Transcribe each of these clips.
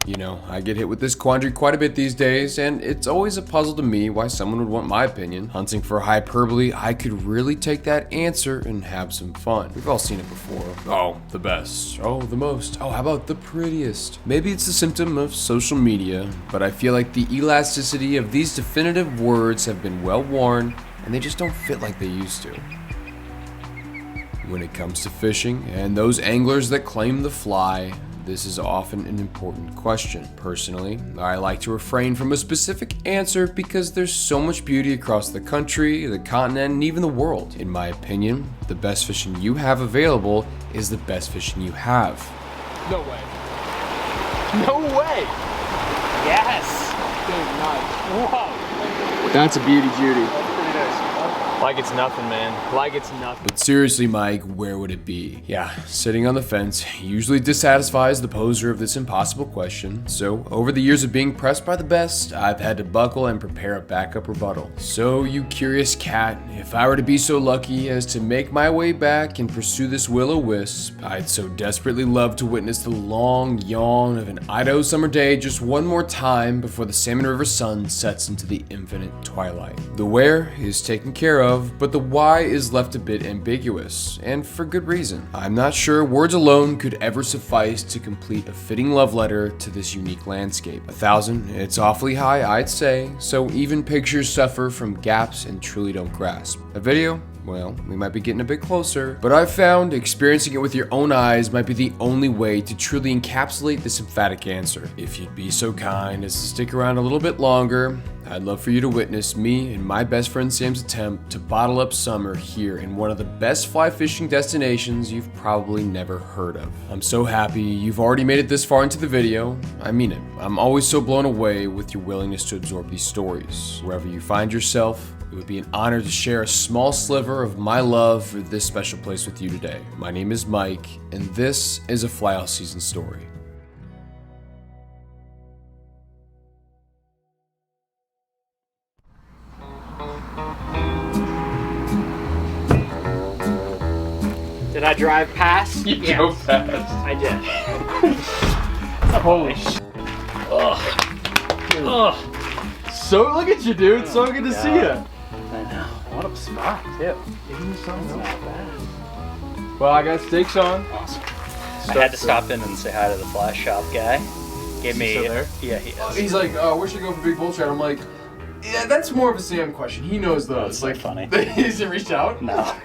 You know, I get hit with this quandary quite a bit these days, and it's always a puzzle to me why someone would want my opinion. Hunting for hyperbole, I could really take that answer and have some fun. We've all seen it before. Oh, the best. Oh, the most. Oh, how about the prettiest? Maybe it's a symptom of social media, but I feel like the elasticity of these definitive words have been well worn, and they just don't fit like they used to. When it comes to fishing and those anglers that claim the fly, this is often an important question. Personally, I like to refrain from a specific answer because there's so much beauty across the country, the continent, and even the world. In my opinion, the best fishing you have available is the best fishing you have. No way. No way! Yes! Dude, nice. Whoa! That's a beauty, Judy. That's pretty nice. Like it's nothing, man. Like it's nothing. But seriously, Mike, where would it be? Yeah, sitting on the fence usually dissatisfies the poser of this impossible question. So, over the years of being pressed by the best, I've had to buckle and prepare a backup rebuttal. So, you curious cat, if I were to be so lucky as to make my way back and pursue this will-o-wisp, I'd so desperately love to witness the long yawn of an Idaho summer day just one more time before the Salmon River sun sets into the infinite twilight. The where is taken care of, but the why is left a bit ambiguous, and for good reason. I'm not sure words alone could ever suffice to complete a fitting love letter to this unique landscape. 1,000, it's awfully high, I'd say, so even pictures suffer from gaps and truly don't grasp. A video? Well, we might be getting a bit closer, but I've found experiencing it with your own eyes might be the only way to truly encapsulate this emphatic answer. If you'd be so kind as to stick around a little bit longer, I'd love for you to witness me and my best friend Sam's attempt to bottle up summer here in one of the best fly fishing destinations you've probably never heard of. I'm so happy you've already made it this far into the video. I mean it. I'm always so blown away with your willingness to absorb these stories. Wherever you find yourself, it would be an honor to share a small sliver of my love for this special place with you today. My name is Mike, and this is a Fly All Season story. Did I drive past? You drove fast. I did. Holy shit. So look at you, dude. So good to see you. I know. What a spot, too. That's not bad. Well, I got steaks on. Awesome. I had to stop in and say hi to the fly shop guy. Gave me. Still there? Yeah, he is. He's like, oh, where should I go for big bull trout? I'm like, yeah, that's more of a Sam question. He knows those. That's like, funny. He doesn't reach out? No.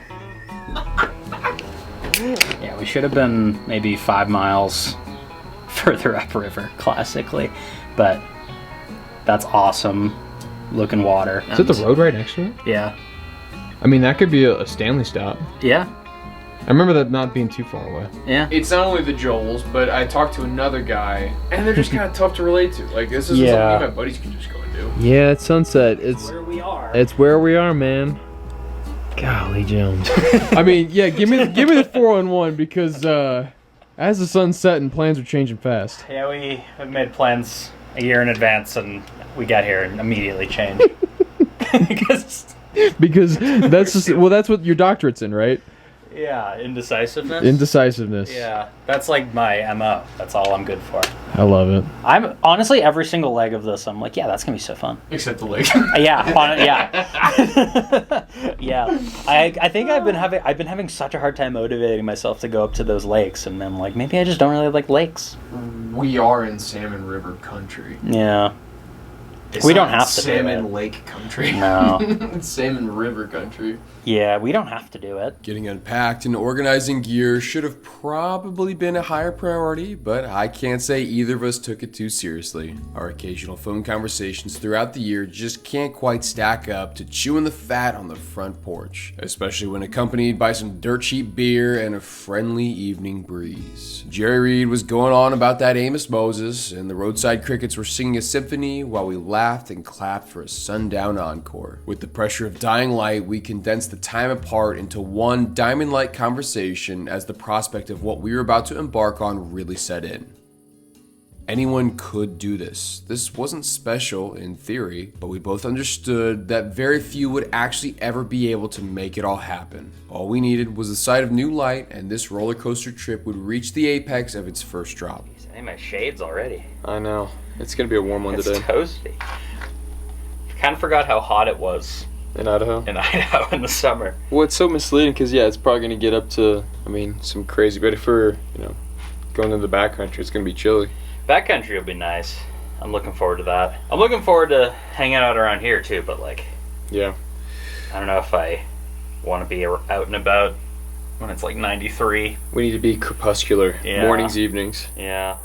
Yeah, we should have been maybe 5 miles further upriver, classically. But that's awesome looking water. Is it the road right next to it? Yeah. I mean, that could be a Stanley stop. Yeah. I remember that not being too far away. Yeah. It's not only the Joels, but I talked to another guy, and they're just kind of tough to relate to. Like, this isn't something me and my buddies can just go and do. Yeah, it's sunset. It's Where we are. It's where we are, man. Golly, Jones. I mean, yeah, give me the 4-on-1 because as the sun's setting, plans are changing fast. Yeah, we have made plans a year in advance, and we got here and immediately changed. Because that's just that's what your doctorate's in, right? Yeah, indecisiveness. Indecisiveness. Yeah, that's like my MO. That's all I'm good for. I love it. I'm honestly every single leg of this. I'm like, yeah, that's gonna be so fun. Except the leg. Yeah, yeah. I think I've been having such a hard time motivating myself to go up to those lakes, and I'm like, maybe I just don't really like lakes. We are in Salmon River country. Yeah. It's We not don't have to do Salmon it. Lake country. No. It's Salmon River country. Yeah, we don't have to do it. Getting unpacked and organizing gear should have probably been a higher priority, but I can't say either of us took it too seriously. Our occasional phone conversations throughout the year just can't quite stack up to chewing the fat on the front porch, especially when accompanied by some dirt cheap beer and a friendly evening breeze. Jerry Reed was going on about that Amos Moses, and the roadside crickets were singing a symphony while we laughed and clapped for a sundown encore. With the pressure of dying light, we condensed the time apart into one diamond-like conversation as the prospect of what we were about to embark on really set in. Anyone could do this. This wasn't special in theory, but we both understood that very few would actually ever be able to make it all happen. All we needed was the sight of new light, and this roller coaster trip would reach the apex of its first drop. I need my shades already. I know. It's gonna be a warm one It's today. toasty. Kind of forgot how hot it was In Idaho? in Idaho in the summer. Well, it's so misleading because, yeah, it's probably gonna get up to, I mean, some crazy, but if we're, going into the backcountry, it's gonna be chilly. Backcountry will be nice. I'm looking forward to that. I'm looking forward to hanging out around here too, but like, Yeah. I don't know if I want to be out and about when it's like 93. We need to be crepuscular. Yeah. Mornings, evenings. Yeah.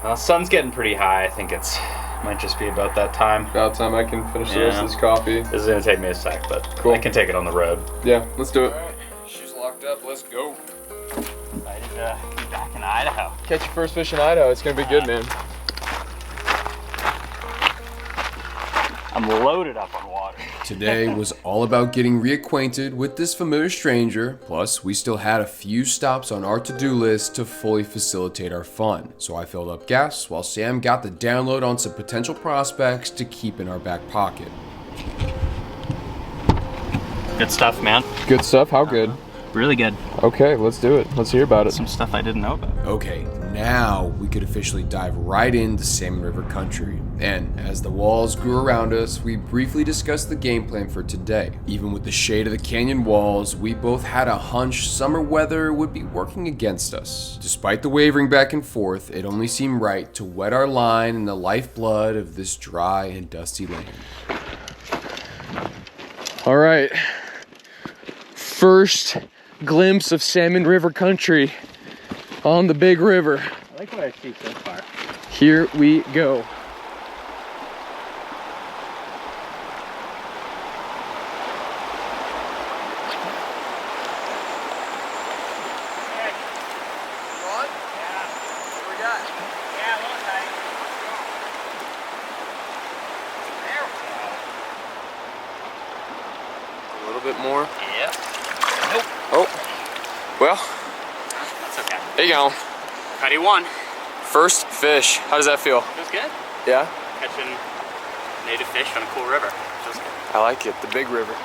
Well, sun's getting pretty high. I think it's might just be about that time. About time I can finish the rest of this coffee. This is gonna take me a sec, but Cool. I can take it on the road. Yeah, let's do it. She's locked up. Let's go. Excited to be back in Idaho. Catch your first fish in Idaho. It's gonna be good, man. I'm loaded up on water. Today was all about getting reacquainted with this familiar stranger, plus we still had a few stops on our to-do list to fully facilitate our fun. So I filled up gas while Sam got the download on some potential prospects to keep in our back pocket. Good stuff, man. Good stuff. How good? Really good. Okay, let's do it. Let's hear about it. Some stuff I didn't know about. Okay, now we could officially dive right into Salmon River country. And as the walls grew around us, we briefly discussed the game plan for today. Even with the shade of the canyon walls, we both had a hunch summer weather would be working against us. Despite the wavering back and forth, it only seemed right to wet our line in the lifeblood of this dry and dusty land. All right. First glimpse of Salmon River country on the big river. I like what I see so far. Here we go. A little bit more. Yep. Nope. Oh. Well, That's okay. there you go. Cuddy one. First fish. How does that feel? Feels good. Yeah? Catching native fish on a cool river. Feels good. I like it. The big river.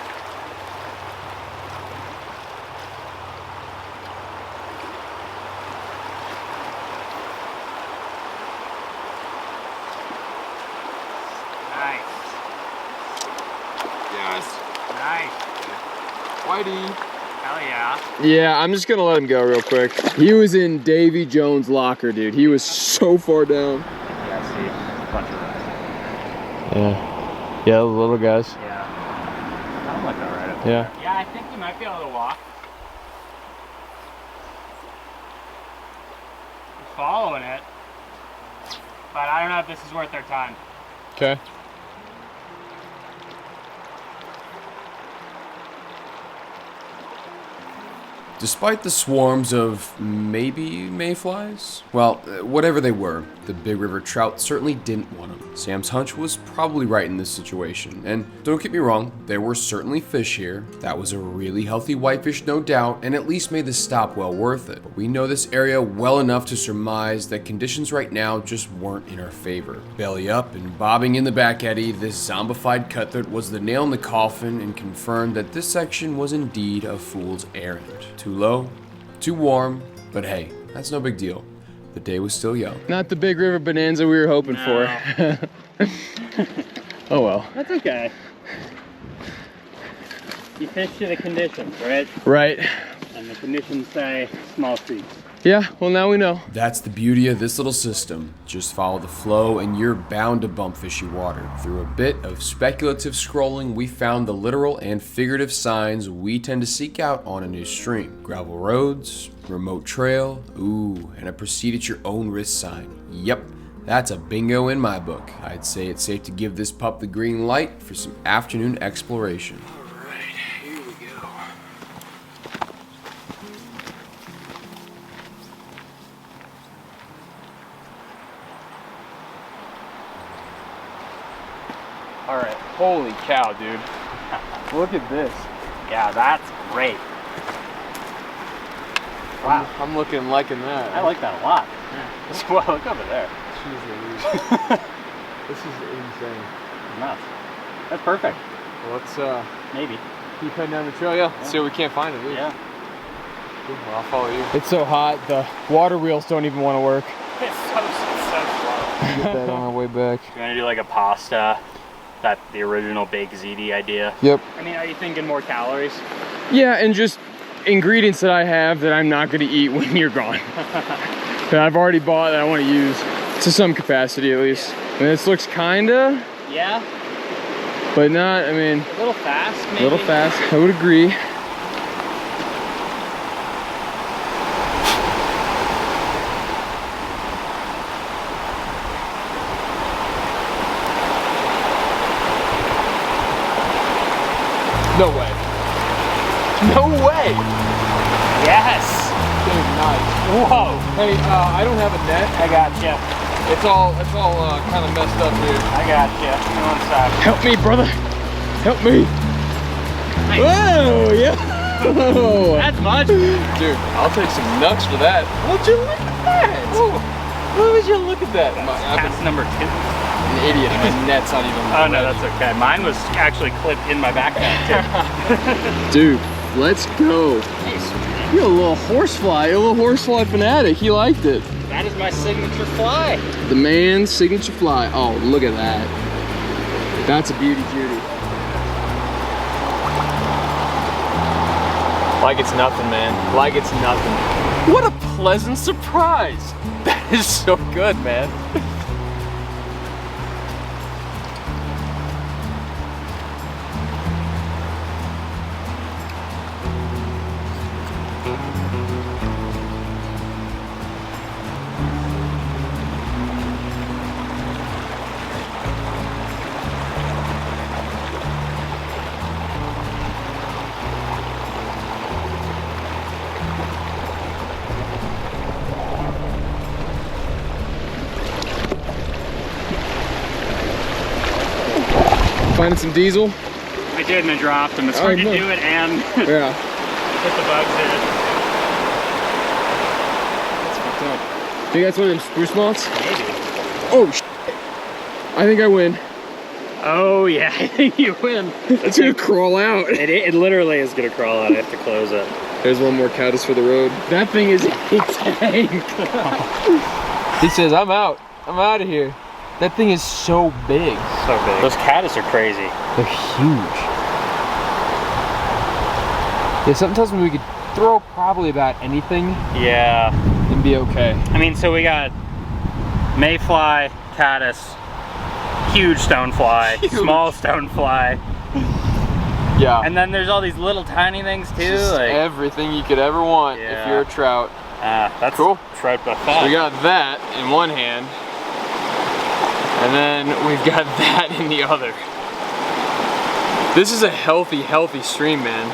Nice. Yes. Nice. Whitey. Hell yeah. Yeah, I'm just gonna let him go real quick. He was in Davy Jones' locker, dude. He was so far down. Yeah, see. A bunch of guys. Yeah. Yeah, the little guys. Yeah. I'm like alright up Yeah. there. Yeah, I think you might be able to walk. We're following it. But I don't know if this is worth their time. Okay. Despite the swarms of maybe mayflies, well, whatever they were, the big river trout certainly didn't want them. Sam's hunch was probably right in this situation, and don't get me wrong, there were certainly fish here. That was a really healthy whitefish, no doubt, and at least made the stop well worth it. But we know this area well enough to surmise that conditions right now just weren't in our favor. Belly up and bobbing in the back eddy, this zombified cutthroat was the nail in the coffin and confirmed that this section was indeed a fool's errand. Too low, too warm, but hey, that's no big deal. The day was still young. Not the big river bonanza we were hoping for. Oh well. That's okay. You fish to the conditions, right? Right. And the conditions say small streaks. Yeah, well now we know. That's the beauty of this little system. Just follow the flow and you're bound to bump fishy water. Through a bit of speculative scrolling, we found the literal and figurative signs we tend to seek out on a new stream. Gravel roads, remote trail, ooh, and a proceed at your own risk sign. Yep, that's a bingo in my book. I'd say it's safe to give this pup the green light for some afternoon exploration. Alright, here we go. Alright, holy cow, dude. Look at this. Yeah, that's great. Wow. I'm liking that. I like that a lot. Well, look over there. Jeez Louise. This is insane. Nuts. That's perfect. Well, let's Maybe. keep heading down the trail. Yeah. See what we can't find at least. Yeah. Well, I'll follow you. It's so hot. The water wheels don't even want to work. It's so slow. Get that on our way back. You want to do like a pasta, the original baked ziti idea? Yep. I mean, are you thinking more calories? Yeah, and just ingredients that I have that I'm not going to eat when you're gone. That I've already bought that I want to use to some capacity at least. And this looks kinda, Yeah. but not, I mean, A little fast, maybe? a little fast. I would agree. No way. No way! Yes! Dude, nice. Whoa! Hey, I don't have a net. I got you. It's all kind of messed up here. I got you. Give me one sec. Help me, brother. Help me. Nice. Whoa, yeah. Whoa. That's much. Dude, I'll take some nuts for that. Would you look at that? Oh, would you look at that? That's number 2. An idiot. My net's not even. Oh no, that's okay. Mine was actually clipped in my backpack too. Dude, let's go. Nice. You're a little horsefly, fanatic. He liked it. That is my signature fly. The man's signature fly. Oh, look at that. That's a beauty, Judy. Like it's nothing, man. Like it's nothing. What a pleasant surprise. That is so good, man. Finding some diesel? I did and I dropped them. It's hard to do it and Yeah. put the bugs in. That's fucked up. Think that's one of them spruce moths? Maybe. Oh, shit. I think I win. Oh yeah, I think you win. It's gonna crawl out. It literally is gonna crawl out. I have to close it. There's one more caddis for the road. That thing is a tank. He says, I'm out. I'm out of here. That thing is so big. So big. Those caddis are crazy. They're huge. Yeah, something tells me we could throw probably about anything Yeah. and be okay. I mean, so we got mayfly, caddis, huge stonefly, Huge. small stonefly, Yeah. and then there's all these little tiny things too. Just Like, everything you could ever want if Yeah. you're a trout. that's Cool. trout buffet. We got that in one hand, and then we've got that in the other. This is a healthy, healthy stream, man.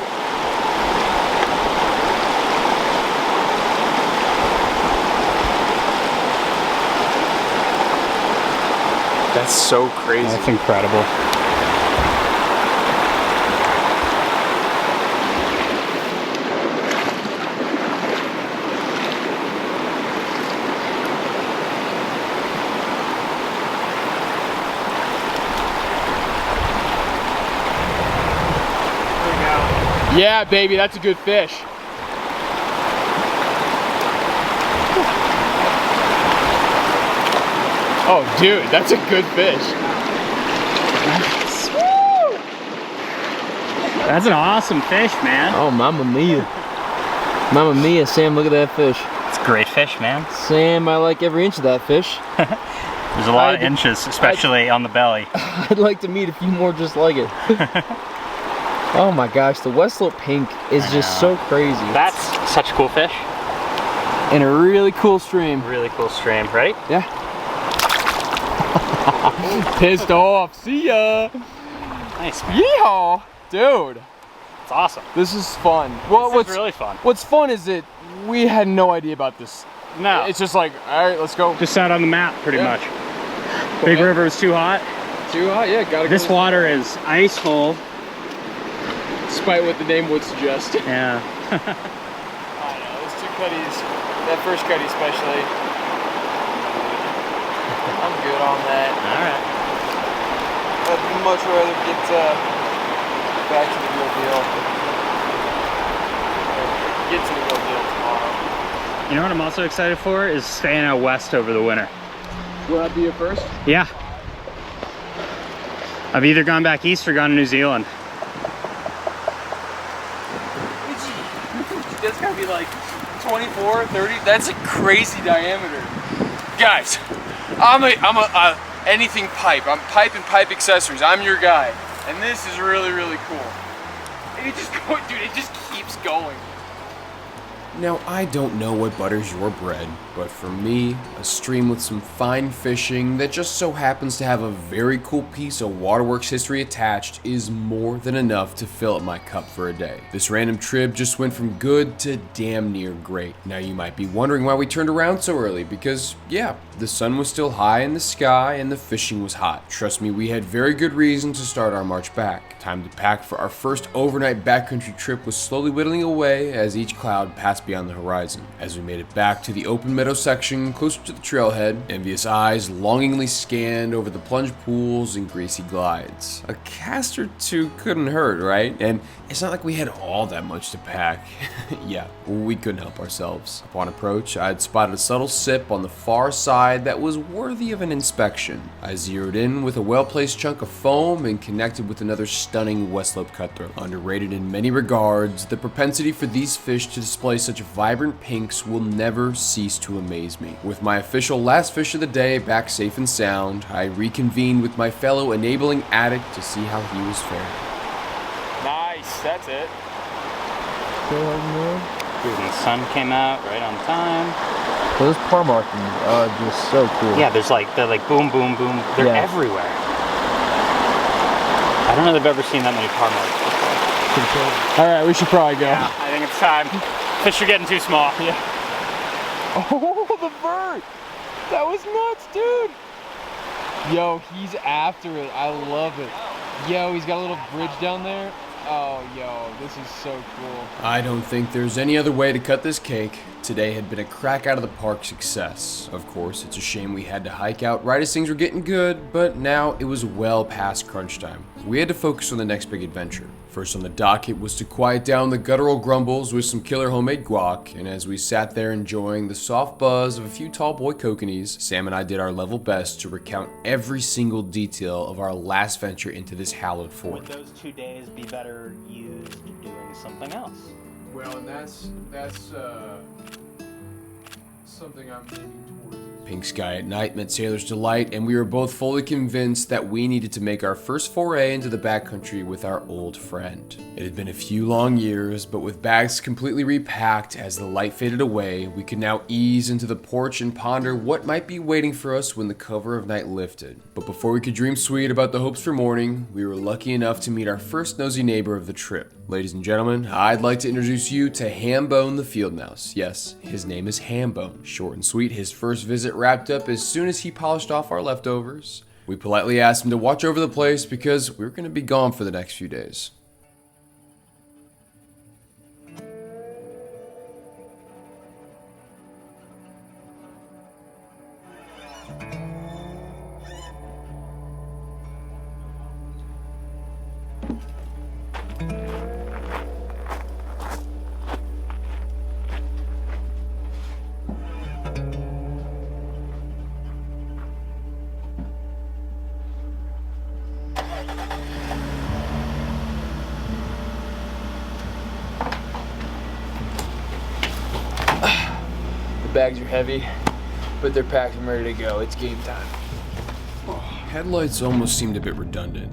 That's so crazy. That's incredible. Yeah, baby, that's a good fish. Oh, dude, that's a good fish. That's an awesome fish, man. Oh, mamma mia. Mamma mia, Sam, look at that fish. It's a great fish, man. Sam, I like every inch of that fish. There's a lot of inches, especially on the belly. I'd like to meet a few more just like it. Oh my gosh, the West Slope pink is just so crazy. That's such a cool fish. In a really cool stream. Really cool stream. Ready? Yeah. Pissed off. See ya. Nice, man. Yeehaw. Dude, It's awesome. this is fun. Well, This is really fun. What's fun is that we had no idea about this. No. It's just like, all right, let's go. just out on the map, pretty Yeah. much. Go Big ahead. River is too hot. Too hot? Yeah, gotta This go. water is ice cold. Despite what the name would suggest. Yeah. I don't know, those two cutties, that first cutty especially. I'm good on that. All right. I'd much rather get back to the real deal. Get to the real deal tomorrow. You know what I'm also excited for is staying out west over the winter. Will that be a first? Yeah. I've either gone back east or gone to New Zealand. That's gotta be like 24, 30. That's a crazy diameter. Guys, I'm a anything pipe. I'm pipe and pipe accessories. I'm your guy. And this is really, really cool. And it just dude, it just keeps going. Now, I don't know what butters your bread, but for me, a stream with some fine fishing that just so happens to have a very cool piece of waterworks history attached is more than enough to fill up my cup for a day. This random trip just went from good to damn near great. Now you might be wondering why we turned around so early, because yeah, the sun was still high in the sky and the fishing was hot. Trust me, we had very good reason to start our march back. Time to pack for our first overnight backcountry trip was slowly whittling away as each cloud passed beyond the horizon. As we made it back to the open meadow section closer to the trailhead, envious eyes longingly scanned over the plunge pools and greasy glides. A cast or two couldn't hurt, right? And it's not like we had all that much to pack. Yeah, we couldn't help ourselves. Upon approach, I had spotted a subtle sip on the far side that was worthy of an inspection. I zeroed in with a well-placed chunk of foam and connected with another stunning Westlope cutthroat. Underrated in many regards, the propensity for these fish to display such vibrant pinks will never cease to amaze me. With my official last fish of the day back safe and sound, I reconvened with my fellow enabling addict to see how he was faring. Nice, that's it. Dude, and the sun came out right on time. Those par markings are just so cool. Yeah, they're like boom, boom, boom. They're everywhere. I don't know if I've ever seen that many par marks before. All right, we should probably go. Yeah, I think it's time. Fish are getting too small. Yeah. Oh, the bird! That was nuts, dude! Yo, he's after it. I love it. Yo, he's got a little bridge down there. Oh, yo, this is so cool. I don't think there's any other way to cut this cake. Today had been a crack out of the park success. Of course, it's a shame we had to hike out right as things were getting good, but now it was well past crunch time. We had to focus on the next big adventure. First on the docket was to quiet down the guttural grumbles with some killer homemade guac, and as we sat there enjoying the soft buzz of a few tall boy kokanees, Sam and I did our level best to recount every single detail of our last venture into this hallowed fort. Would those 2 days be better used doing something else? Well, and that's something I'm leaning towards. Pink sky at night meant sailor's delight, and we were both fully convinced that we needed to make our first foray into the backcountry with our old friend. It had been a few long years, but with bags completely repacked as the light faded away, we could now ease into the porch and ponder what might be waiting for us when the cover of night lifted. But before we could dream sweet about the hopes for morning, we were lucky enough to meet our first nosy neighbor of the trip. Ladies and gentlemen, I'd like to introduce you to Hambone the field mouse. Yes, his name is Hambone. Short and sweet, his first visit wrapped up as soon as he polished off our leftovers. We politely asked him to watch over the place because we were going to be gone for the next few days. Bags are heavy, but they're packed and ready to go. It's game time. Headlights almost seemed a bit redundant.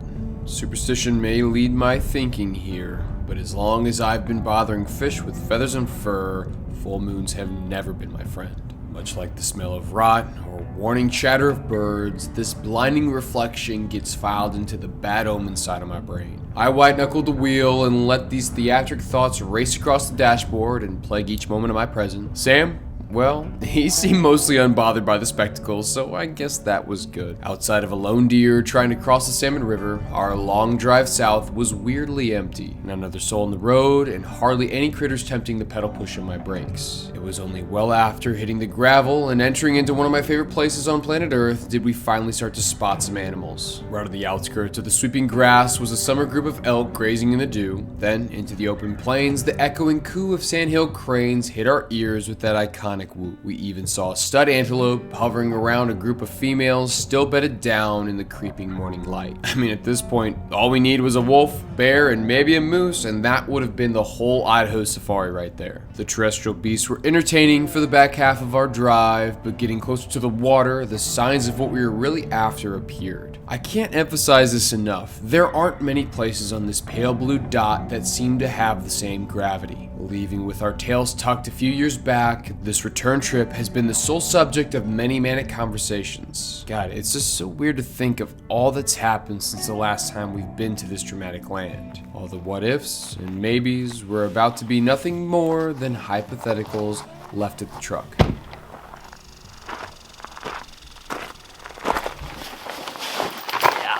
Superstition may lead my thinking here, but as long as I've been bothering fish with feathers and fur, full moons have never been my friend. Much like the smell of rot or warning chatter of birds, this blinding reflection gets filed into the bad omen side of my brain. I white-knuckled the wheel and let these theatric thoughts race across the dashboard and plague each moment of my present. Sam, Well, he seemed mostly unbothered by the spectacle, so I guess that was good. Outside of a lone deer trying to cross the Salmon River, our long drive south was weirdly empty. Not another soul on the road, and hardly any critters tempting the pedal push on my brakes. It was only well after hitting the gravel and entering into one of my favorite places on planet Earth did we finally start to spot some animals. Right on the outskirts of the sweeping grass was a summer group of elk grazing in the dew. Then, into the open plains, the echoing coo of sandhill cranes hit our ears with that iconic whoop. We even saw a stud antelope hovering around a group of females still bedded down in the creeping morning light. I mean, at this point, all we need was a wolf, bear, and maybe a moose, and that would have been the whole Idaho safari right there. The terrestrial beasts were entertaining for the back half of our drive, but getting closer to the water, the signs of what we were really after appeared. I can't emphasize this enough. There aren't many places on this pale blue dot that seem to have the same gravity. Leaving with our tails tucked a few years back, this return trip has been the sole subject of many manic conversations. God, it's just so weird to think of all that's happened since the last time we've been to this dramatic land. All the what ifs and maybes were about to be nothing more than hypotheticals left at the truck.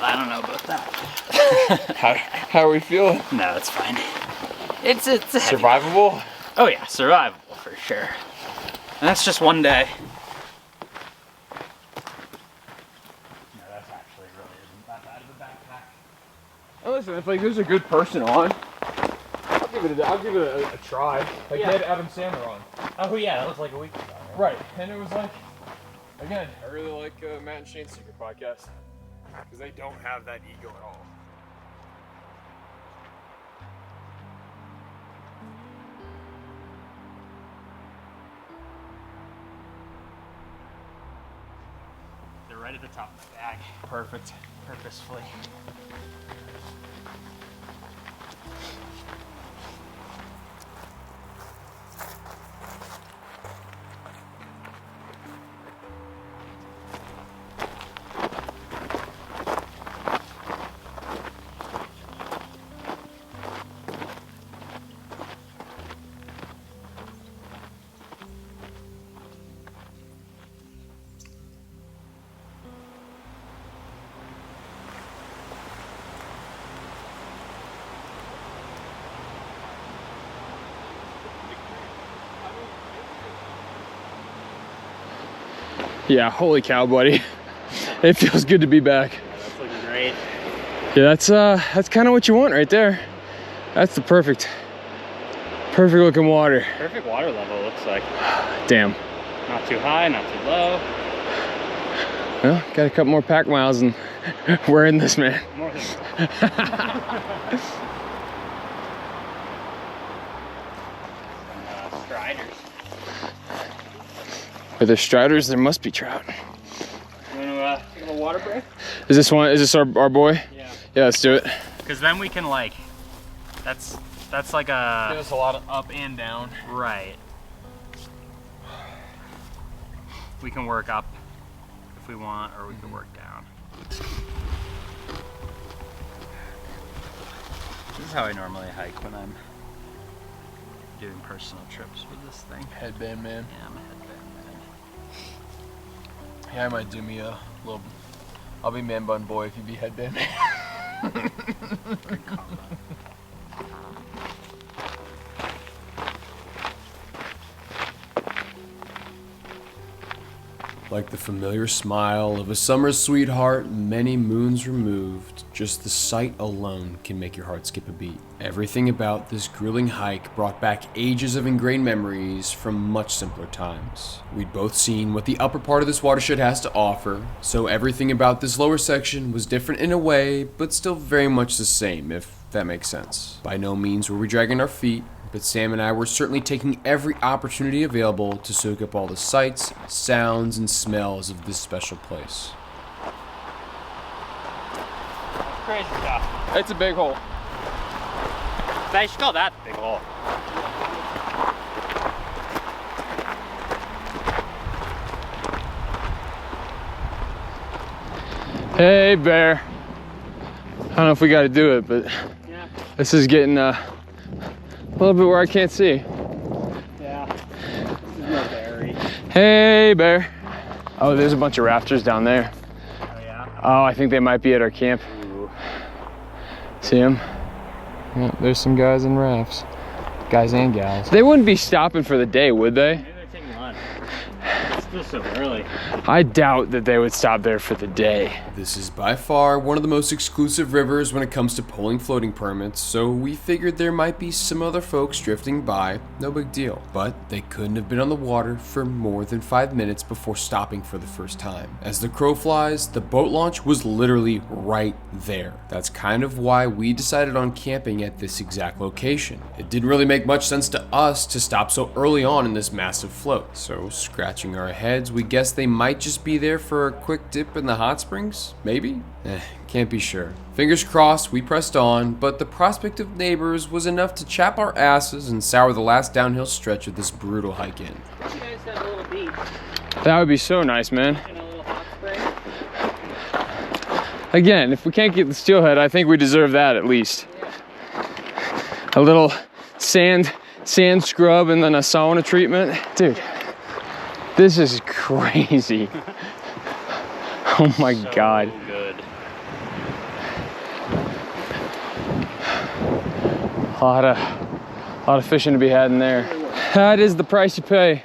I don't know about that. How are we feeling? No, it's fine. It's Survivable? Oh yeah, survivable for sure. And that's just one day. No, that's actually really isn't that bad of a backpack. Oh, listen, if like there's a good person on, I'll give it a try. Like Yeah. they had Adam Sandler on. Oh yeah, that was like a week ago. Right, and it was like, again, I really like Matt and Shane's Secret podcast because they don't have that ego at all. They're right at the top of the bag. Perfect. Purposefully. Yeah, holy cow, buddy. It feels good to be back. That's looking great. Yeah, that's kind of what you want right there. That's the perfect looking water. Perfect water level, it looks like. Damn. Not too high, not too low. Well, got a couple more pack miles and we're in this, man. More than striders. Are there striders? There must be trout. You want to take a water break? Is this our boy? Yeah. Yeah, let's do it. Because then we can like, that's like Give a, us a lot of up and down. right. We can work up if we want, or we can work down. This is how I normally hike when I'm doing personal trips with this thing. Headband, man. Yeah, I'm a headband man. Yeah, I might do me a little. I'll be man bun boy if you be headband man. Good combo. Like the familiar smile of a summer sweetheart many moons removed, just the sight alone can make your heart skip a beat. Everything about this grueling hike brought back ages of ingrained memories from much simpler times. We'd both seen what the upper part of this watershed has to offer, so everything about this lower section was different in a way, but still very much the same, if that makes sense. By no means were we dragging our feet, but Sam and I were certainly taking every opportunity available to soak up all the sights, sounds, and smells of this special place. Crazy stuff. It's a big hole. They should call that the big hole. Hey, bear. I don't know if we got to do it, but Yeah. this is getting a little bit where I can't see. Yeah. This is no berry. Hey, bear. Oh, there's a bunch of rafters down there. Oh, yeah? Oh, I think they might be at our camp. Ooh. See them? Yeah, there's some guys in rafts. Guys and gals. They wouldn't be stopping for the day, would they? Maybe they're taking lunch. It's still so early. I doubt that they would stop there for the day. This is by far one of the most exclusive rivers when it comes to pulling floating permits, so we figured there might be some other folks drifting by, no big deal. But they couldn't have been on the water for more than 5 minutes before stopping for the first time. As the crow flies, the boat launch was literally right there. That's kind of why we decided on camping at this exact location. It didn't really make much sense to us to stop so early on in this massive float, so scratching our heads, we guessed they might just be there for a quick dip in the hot springs? Maybe? Can't be sure. Fingers crossed, we pressed on, but the prospect of neighbors was enough to chap our asses and sour the last downhill stretch of this brutal hike in. You guys have a little beach That would be so nice, man. and a little hot spring. Again, if we can't get the steelhead, I think we deserve that at least. A little sand scrub and then a sauna treatment. Dude, this is crazy. Oh my God. Good. A lot of fishing to be had in there. That is the price you pay.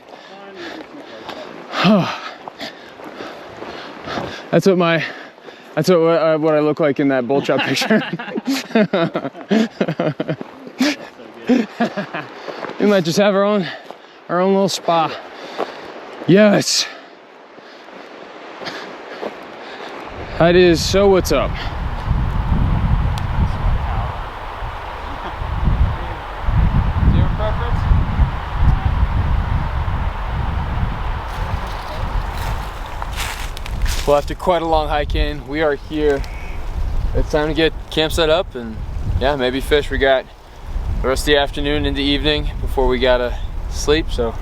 That's what what I look like in that bull chop picture. We might just have our own little spa. Yes. That is so what's up. Do you have a preference? Well, after quite a long hike in, we are here. It's time to get camp set up and yeah, maybe fish. We got the rest of the afternoon into evening before we gotta sleep, so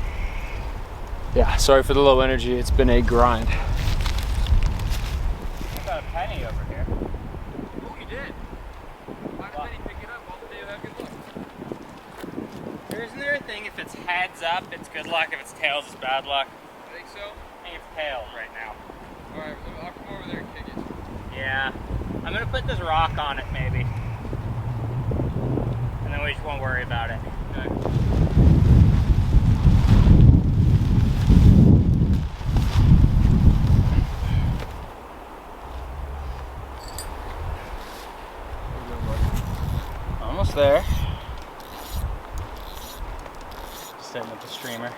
yeah, sorry for the low energy. It's been a grind. I got a penny over here. Oh, you did? Why did Penny pick it up all the day without good luck? Isn't there a thing, if it's heads up, it's good luck, if it's tails, it's bad luck? I think so. I think it's tails right now. Alright, I'll come over there and kick it. Yeah. I'm gonna put this rock on it, maybe. And then we just won't worry about it. Okay. Almost there. Just setting up the streamer.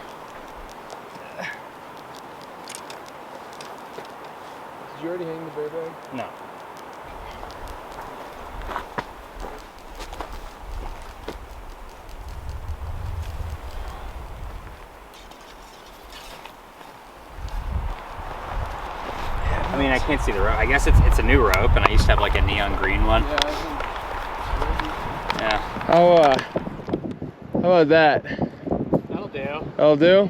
Did you already hang the bear bag? No. I mean, I can't see the rope. I guess it's a new rope, and I used to have like a neon green one. Yeah. How about that? That'll do. That'll do?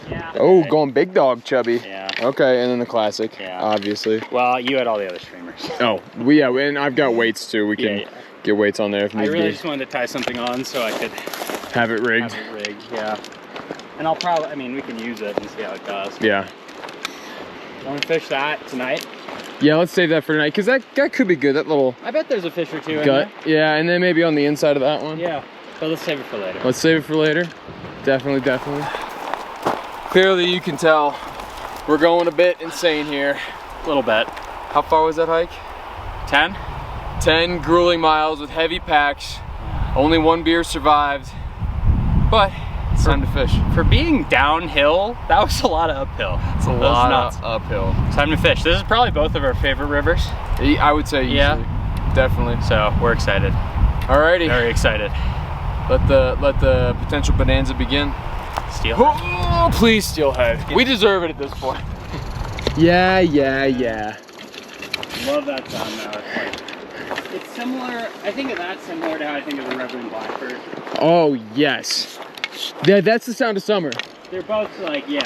Yeah. Oh, going big dog chubby. Yeah. Okay, and then the classic, Yeah. obviously. Well, you had all the other streamers. Oh, and I've got weights too. We can Yeah. get weights on there if I need really be. just wanted to tie something on so I could Have it rigged. have it rigged. Yeah. And I'll probably, I mean, we can use it and see how it does. Yeah. Want to fish that tonight? Yeah, let's save that for tonight, because that could be good, that little I bet there's a fish or two in gut. Yeah, and then maybe on the inside of that one. there. Yeah. But let's save it for later. Let's save it for later. Definitely. Clearly you can tell we're going a bit insane here. A little bit. How far was that hike? 10? 10 grueling miles with heavy packs. Only one beer survived, but it's time to fish. For being downhill, that was a lot of uphill. It's a That was lot nuts. of uphill. It's time to fish. This is probably both of our favorite rivers. I would say easily. Yeah. Definitely. So we're excited. Alrighty. Very excited. Let the potential bonanza begin. Steel. Oh, please, steelhead. We deserve it at this point. Yeah. Love that sound now. It's similar, I think of that similar to how I think of the Reverend Blackbird. Oh, yes. Yeah, that's the sound of summer. They're both like, yeah.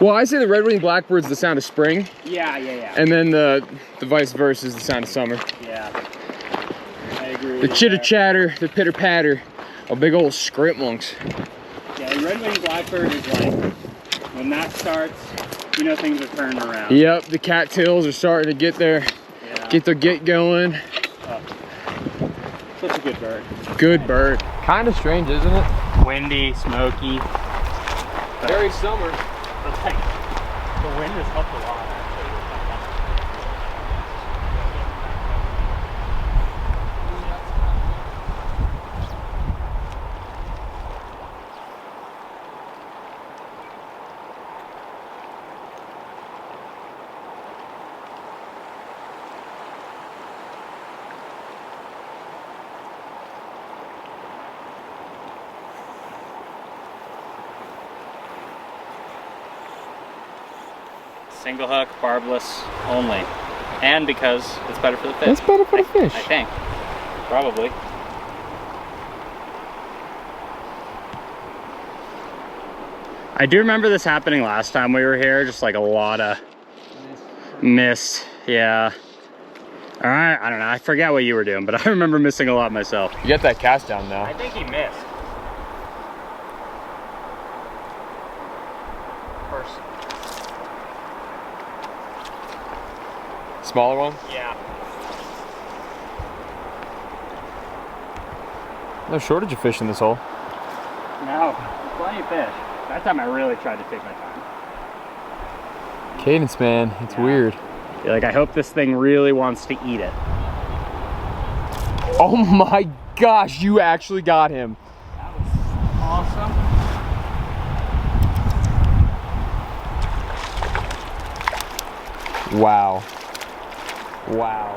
Well, I say the red-winged blackbird's the sound of spring, Yeah. and then the vice versa is the sound of summer. Yeah. I agree with The you chitter-chatter, the pitter-patter of big old scripmunks. there. Yeah, the red-winged blackbird is like, when that starts, You know things are turning around. Yep, the cattails are starting to get their get going. Such a good bird. Good bird. Kind of strange, isn't it? Windy, smoky. Very summer. But like, the wind has helped a lot, actually. Single hook, barbless only. And because it's better for the fish. It's better for the fish. I think. Probably. I do remember this happening last time we were here, just like a lot of mist. Yeah. Alright, I don't know. I forget what you were doing, but I remember missing a lot myself. You get that cast down now. I think he missed. Smaller one? Yeah. No shortage of fish in this hole. No, plenty of fish. That time I really tried to take my time. Cadence, man, it's weird. You're like, I hope this thing really wants to eat it. Oh my gosh, you actually got him. That was awesome. Wow. Wow.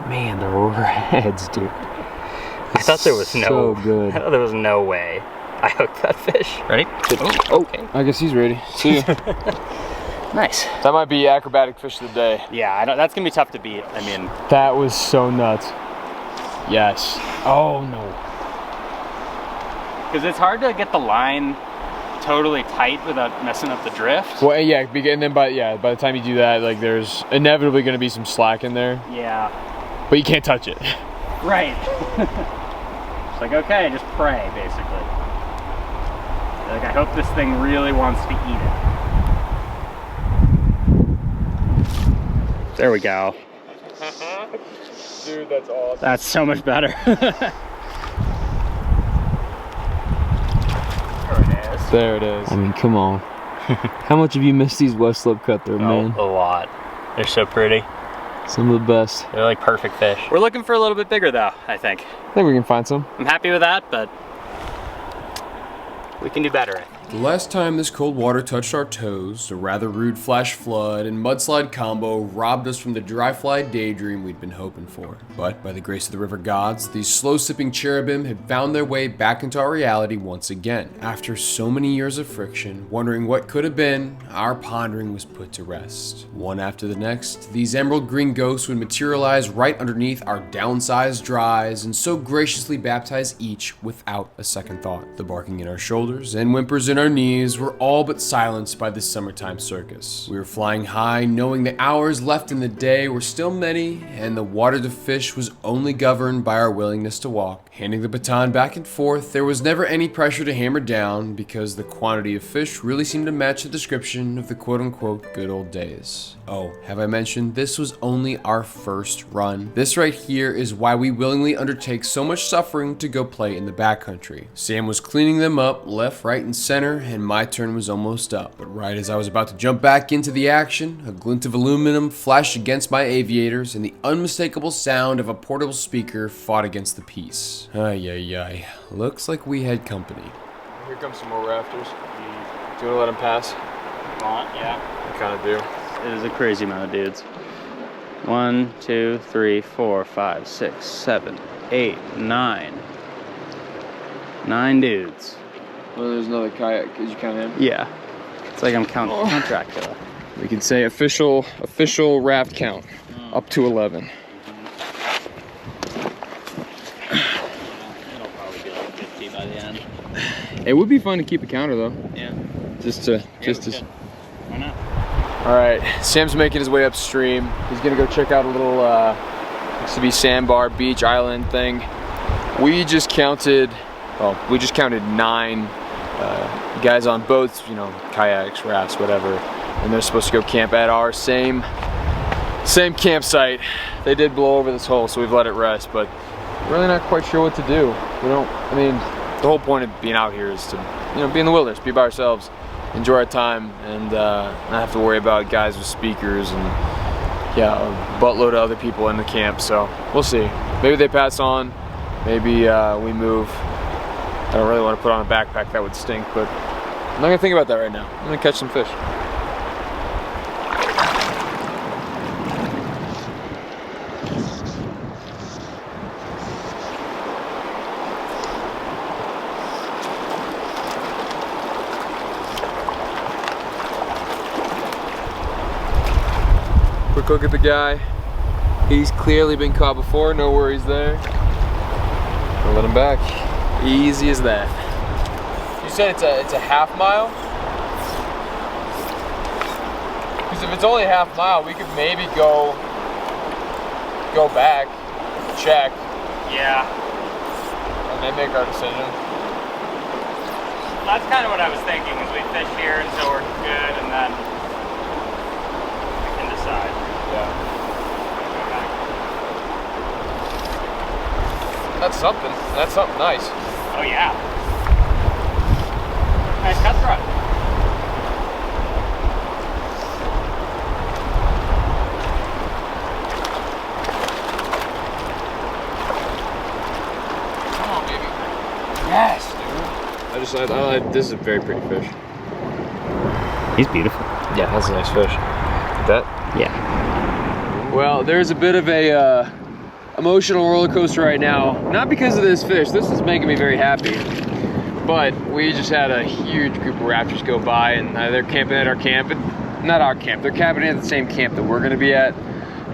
Man, the reds, dude. I thought there was so good. I thought there was no way I hooked that fish. Ready? Oh, okay. I guess he's ready. See you. Nice. That might be acrobatic fish of the day. Yeah, I don't, that's gonna be tough to beat. I mean, that was so nuts. Yes. Oh no. Because it's hard to get the line totally tight without messing up the drift. Well, yeah, and then by the time you do that, like there's inevitably going to be some slack in there. Yeah. But you can't touch it. Right. It's like, okay, just pray, basically. Like, I hope this thing really wants to eat it. There we go. Dude, that's awesome. That's so much better. There it is. I mean, come on. How much have you missed these West Slope cutthroat, man? A lot. They're so pretty. Some of the best. They're like perfect fish. We're looking for a little bit bigger though, I think. I think we can find some. I'm happy with that, but we can do better, I think. The last time this cold water touched our toes, a rather rude flash flood and mudslide combo robbed us from the dry fly daydream we'd been hoping for. But by the grace of the river gods, these slow-sipping cherubim had found their way back into our reality once again. After so many years of friction, wondering what could have been, our pondering was put to rest. One after the next, these emerald green ghosts would materialize right underneath our downsized dries and so graciously baptize each without a second thought. The barking in our shoulders and whimpers in our knees were all but silenced by this summertime circus. We were flying high, knowing the hours left in the day were still many, and the water to fish was only governed by our willingness to walk. Handing the baton back and forth, there was never any pressure to hammer down because the quantity of fish really seemed to match the description of the quote-unquote good old days. Oh, have I mentioned this was only our first run? This right here is why we willingly undertake so much suffering to go play in the backcountry. Sam was cleaning them up left, right, and center, and my turn was almost up. But right as I was about to jump back into the action, a glint of aluminum flashed against my aviators, and the unmistakable sound of a portable speaker fought against the peace. Ay, ay, ay. Looks like we had company. Here comes some more rafters. Do you want to let them pass? Yeah. I kind of do. It is a crazy amount of dudes. 1, 2, 3, 4, 5, 6, 7, 8, 9. 9 dudes. Well, there's another kayak. Did you count him? Yeah. It's like I'm counting Dracula. We can say official raft count. Up to 11. It'll probably be like 50 by the end. It would be fun to keep a counter though. Yeah. Just to. Why not? All right, Sam's making his way upstream. He's gonna go check out a little, looks to be sandbar beach island thing. We just counted 9 guys on boats, you know, kayaks, rafts, whatever. and they're supposed to go camp at our same campsite. They did blow over this hole, so we've let it rest, but really not quite sure what to do. I mean, the whole point of being out here is to, be in the wilderness, be by ourselves, enjoy our time, and not have to worry about guys with speakers and a buttload of other people in the camp. So we'll see. Maybe they pass on, maybe we move. I don't really want to put on a backpack, that would stink, but I'm not gonna think about that right now. I'm gonna catch some fish. Quick look at the guy. He's clearly been caught before, no worries there. I'll let him back. Easy as that. You said it's a half mile? Because if it's only a half mile, we could maybe go back, check. Yeah. And then make our decision. That's kind of what I was thinking, is we fish here until we're good, and then we can decide. Yeah. That's something. That's something nice. Oh yeah. Nice cutthroat. Come on, baby. Yes, dude. This is a very pretty fish. He's beautiful. Yeah, that's a nice fish. That? Yeah. Well, there's a bit of a emotional roller coaster right now. Not because of this fish. This is making me very happy. But we just had a huge group of raptors go by, and they're camping at our camp. Not our camp. They're camping at the same camp that we're going to be at.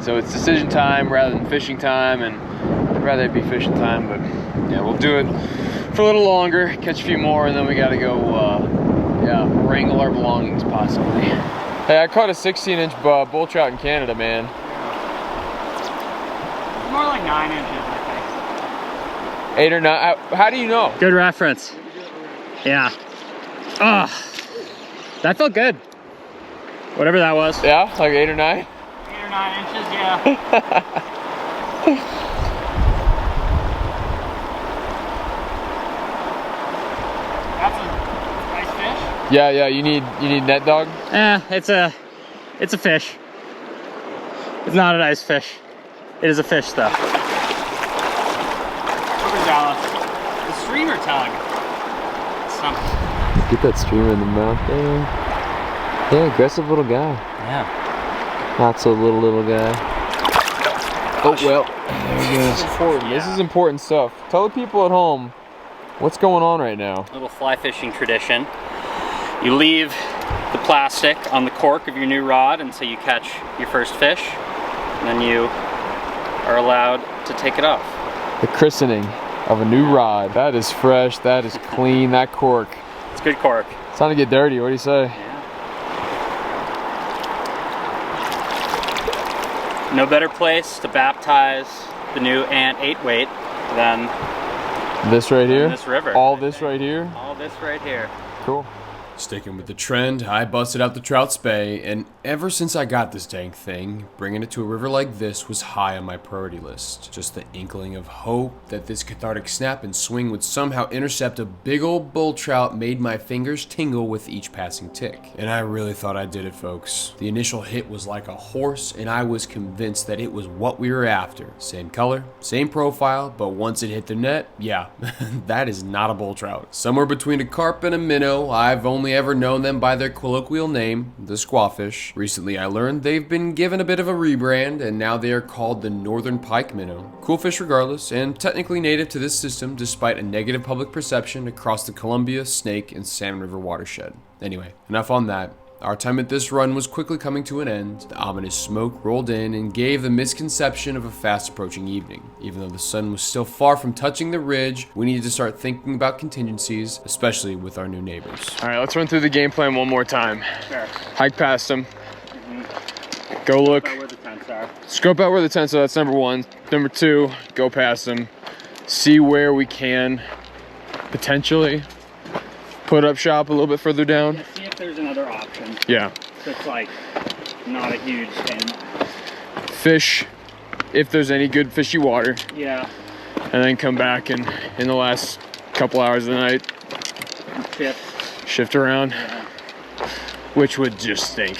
So it's decision time rather than fishing time, and I'd rather it be fishing time. But yeah, we'll do it for a little longer, catch a few more, and then we got to go wrangle our belongings possibly. Hey, I caught a 16-inch bull trout in Canada, man. More like 9 inches, I 8 or 9. How do you know? Good reference. Yeah. Ah, that felt good. Whatever that was. Yeah, like 8 or 9. 8 or 9 inches, yeah. That's a nice fish. Yeah. You need net dog. It's a fish. It's not a nice fish. It is a fish, though. Dallas. The streamer tug. Something. Get that streamer in the mouth there. Yeah, aggressive little guy. Yeah. Not so little guy. Oh, well. There he goes. Important. Yeah. This is important stuff. Tell the people at home what's going on right now. Little fly fishing tradition. You leave the plastic on the cork of your new rod until you catch your first fish. And then you are allowed to take it off. The christening of a new rod. That is fresh, that is clean, that cork. It's good cork. It's time to get dirty, what do you say? Yeah. No better place to baptize the new Ant 8-weight than this right here? This river. All this right here? All this right here. Cool. Sticking with the trend, I busted out the trout spay, and ever since I got this dang thing, bringing it to a river like this was high on my priority list. Just the inkling of hope that this cathartic snap and swing would somehow intercept a big old bull trout made my fingers tingle with each passing tick. And I really thought I did it, folks. The initial hit was like a horse, and I was convinced that it was what we were after. Same color, same profile, but once it hit the net, yeah, that is not a bull trout. Somewhere between a carp and a minnow, I've only ever known them by their colloquial name, the squawfish. Recently I learned they've been given a bit of a rebrand, and now they are called the northern pike minnow. Cool fish regardless, and technically native to this system despite a negative public perception across the Columbia, Snake, and Salmon River watershed. Anyway, enough on that. Our time at this run was quickly coming to an end. The ominous smoke rolled in and gave the misconception of a fast approaching evening. Even though the sun was still far from touching the ridge, we needed to start thinking about contingencies, especially with our new neighbors. All right, let's run through the game plan one more time. Sure. Hike past them. Go look. Where the tents are. Scope out where the tents are, that's number one. Number two, go past them. See where we can potentially put up shop a little bit further down. See if there's another option. Yeah. It's like not a huge pin. Fish, if there's any good fishy water, Yeah. and then come back and in the last couple hours of the night, shift around, Yeah. which would just stink.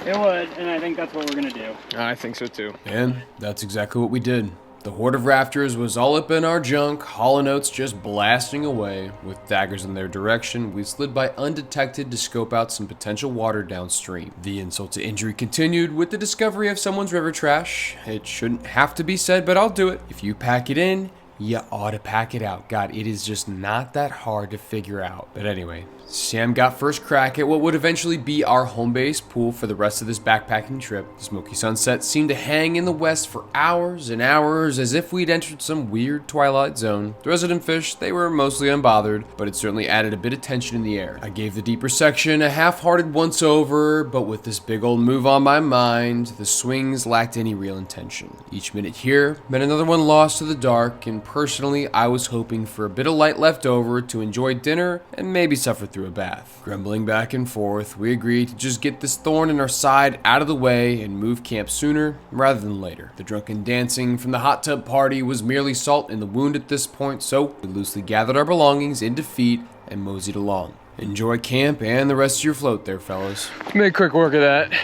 It would, and I think that's what we're gonna do. I think so too. And that's exactly what we did. The horde of raptors was all up in our junk, Hall & Oates just blasting away. With daggers in their direction, we slid by undetected to scope out some potential water downstream. The insult to injury continued with the discovery of someone's river trash. It shouldn't have to be said, but I'll do it. If you pack it in, you ought to pack it out. God, it is just not that hard to figure out. But anyway, Sam got first crack at what would eventually be our home base pool for the rest of this backpacking trip. The smoky sunset seemed to hang in the west for hours and hours, as if we'd entered some weird twilight zone. The resident fish, they were mostly unbothered, but it certainly added a bit of tension in the air. I gave the deeper section a half-hearted once-over, but with this big old move on my mind, the swings lacked any real intention. Each minute here meant another one lost to the dark, and personally, I was hoping for a bit of light left over to enjoy dinner and maybe suffer through a bath. Grumbling back and forth, we agreed to just get this thorn in our side out of the way and move camp sooner rather than later. The drunken dancing from the hot tub party was merely salt in the wound at this point, so we loosely gathered our belongings into feet and moseyed along. Enjoy camp and the rest of your float there, fellas. Made quick work of that. Yeah,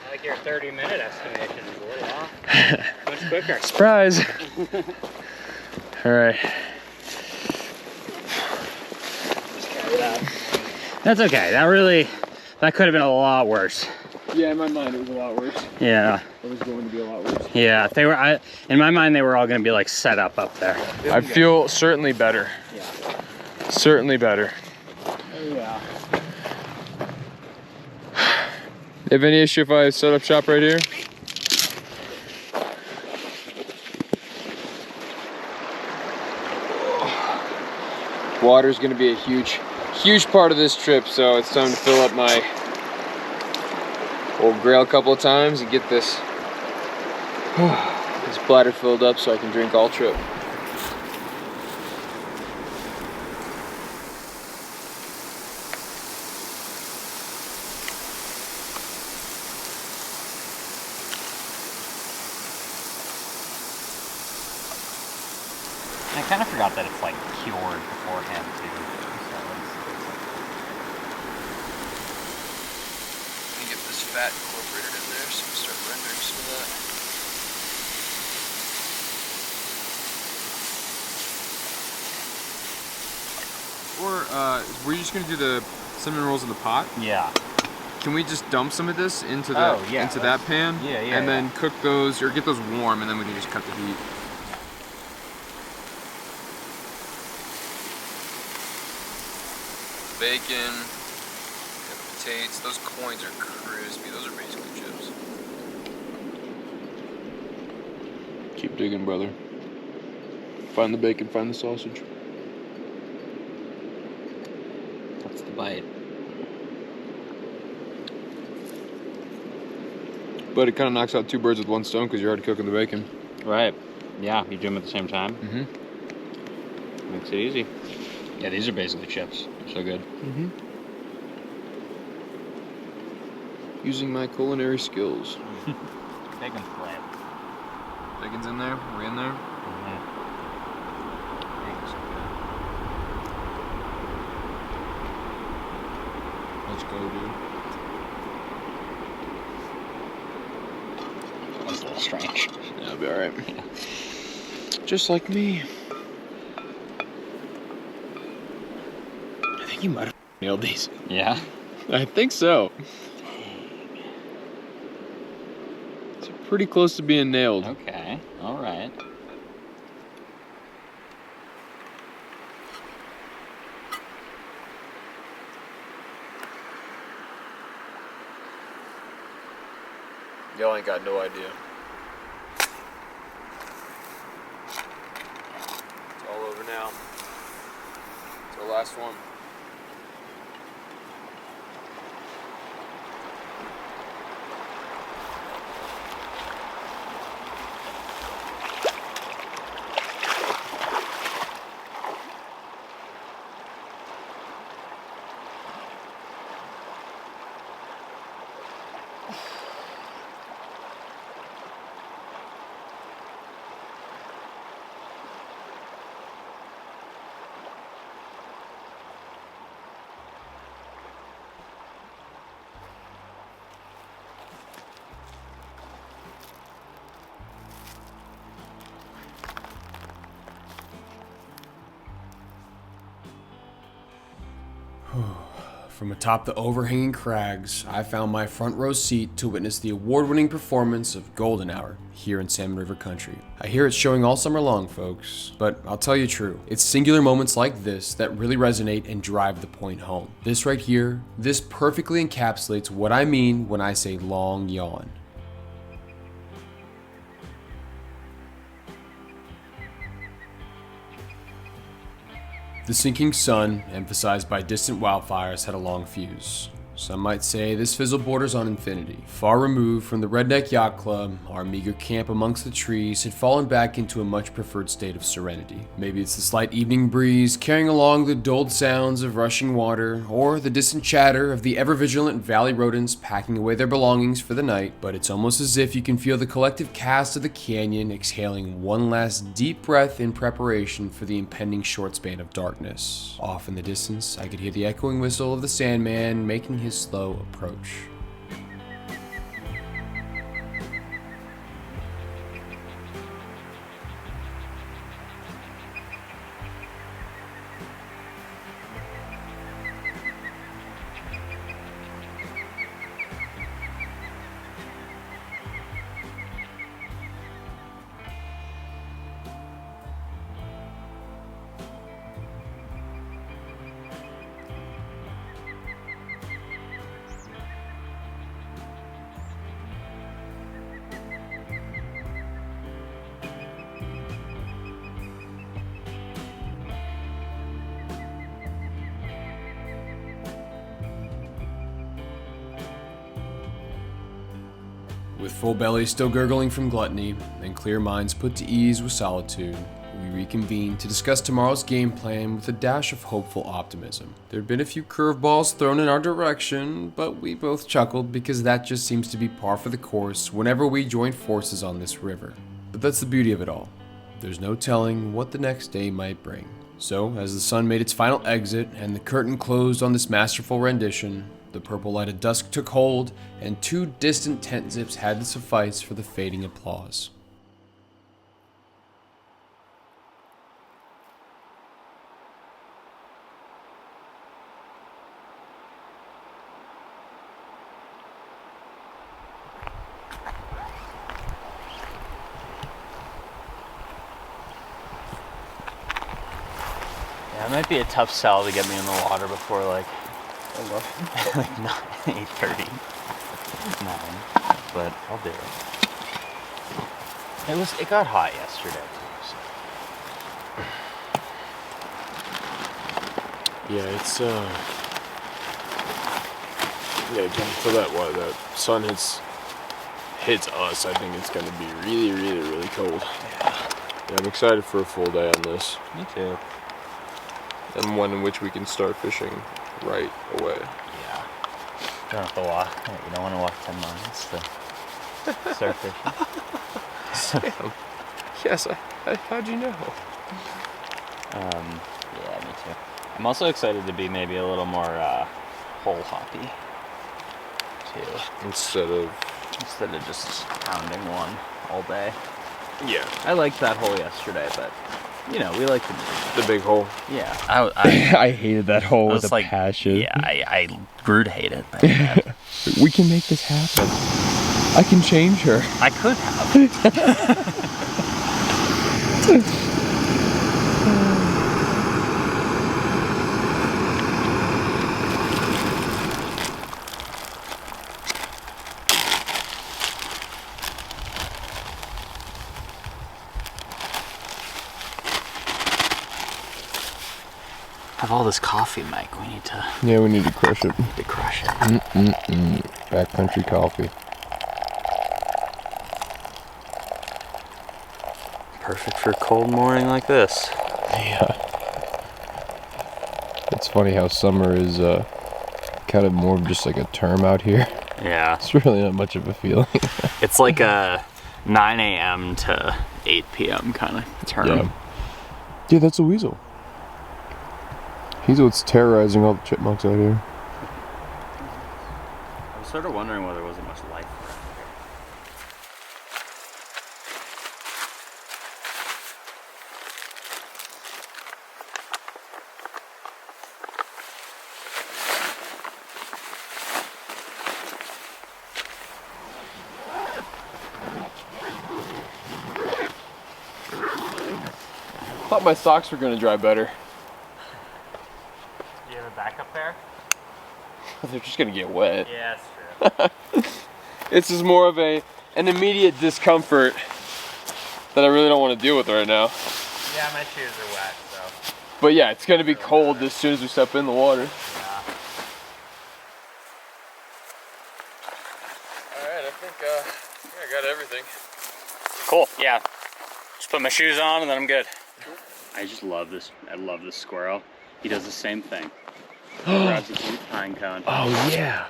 I like your 30-minute estimation is a little off. Much quicker. Surprise! All right. That's okay. That could have been a lot worse. Yeah, in my mind it was a lot worse. Yeah. It was going to be a lot worse. Yeah, in my mind, they were all going to be like set up there. I feel certainly better. Yeah. Certainly better. Yeah. Have any issue if I set up shop right here? Water's going to be a huge part of this trip, so it's time to fill up my old Grail a couple of times and get this bladder filled up so I can drink all trip. I kind of forgot that it's like cured beforehand too. Let me get this fat incorporated in there so we start rendering some of that. Or were you just gonna do the cinnamon rolls in the pot? Yeah. Can we just dump some of this into the that pan? Yeah, and then cook those or get those warm, and then we can just cut the heat. Bacon, got the potatoes. Those coins are crispy. Those are basically chips. Keep digging, brother. Find the bacon, find the sausage. That's the bite. But it kind of knocks out two birds with one stone because you're already cooking the bacon. Right. Yeah, you do them at the same time. Mm-hmm. Makes it easy. Yeah, these are basically chips. They're so good. Mm-hmm. Using my culinary skills. Bacon's great. Bacon's in there? Are we in there? Bacon's so Let's go, dude. good. That's a little strange. That'll be alright. Yeah. Just like me. I think you might have nailed these. Yeah? I think so. It's pretty close to being nailed. Okay. All right. Y'all ain't got no idea. It's all over now. It's the last one. From atop the overhanging crags, I found my front row seat to witness the award-winning performance of Golden Hour here in Salmon River country. I hear it's showing all summer long, folks, but I'll tell you true. It's singular moments like this that really resonate and drive the point home. This right here, this perfectly encapsulates what I mean when I say long yawn. The sinking sun, emphasized by distant wildfires, had a long fuse. Some might say this fizzle borders on infinity. Far removed from the Redneck Yacht Club, our meager camp amongst the trees had fallen back into a much preferred state of serenity. Maybe it's the slight evening breeze carrying along the dulled sounds of rushing water, or the distant chatter of the ever-vigilant valley rodents packing away their belongings for the night, but it's almost as if you can feel the collective cast of the canyon exhaling one last deep breath in preparation for the impending short span of darkness. Off in the distance, I could hear the echoing whistle of the Sandman making his slow approach. With full bellies still gurgling from gluttony, and clear minds put to ease with solitude, we reconvened to discuss tomorrow's game plan with a dash of hopeful optimism. There had been a few curveballs thrown in our direction, but we both chuckled because that just seems to be par for the course whenever we join forces on this river. But that's the beauty of it all. There's no telling what the next day might bring. So, as the sun made its final exit and the curtain closed on this masterful rendition, the purple light of dusk took hold, and 2 distant tent zips had to suffice for the fading applause. Yeah, it might be a tough sell to get me in the water before like 8:30, 9, but I'll do it. It got hot yesterday too, so. Yeah, it's again for that sun hits us, I think it's gonna be really, really, really cold. Yeah, I'm excited for a full day on this. Me too. And one in which we can start fishing right away. Yeah. You don't have to walk. You don't want to walk 10 miles to start fishing. Damn. Yes, how'd you know? Yeah, me too. I'm also excited to be maybe a little more hole hoppy too. Instead of just pounding one all day. Yeah. I liked that hole yesterday, but you know, we like the big hole. Yeah. I hated that hole with a like, passion. Yeah, I grew to hate it. But, we can make this happen. I can change her. I could have. Have all this coffee, Mike. We need to. Yeah, we need to crush it. Backcountry coffee. Perfect for a cold morning like this. Yeah. It's funny how summer is kind of more of just like a term out here. Yeah. It's really not much of a feeling. It's like a 9 a.m. to 8 p.m. kind of term. Yeah. Yeah, that's a weasel. He's what's terrorizing all the chipmunks out here. I was sort of wondering whether there wasn't much life around here. Thought my socks were gonna dry better. Do you have a backup pair? They're just gonna get wet. Yeah, that's true. This is more of an immediate discomfort that I really don't want to deal with right now. Yeah, my shoes are wet, so. But yeah, it's gonna be cold as soon as we step in the water. Yeah. Alright, I think I got everything. Cool, yeah. Just put my shoes on and then I'm good. I just love this. I love this squirrel. He does the same thing. He grabs a huge pine cone. Oh yeah.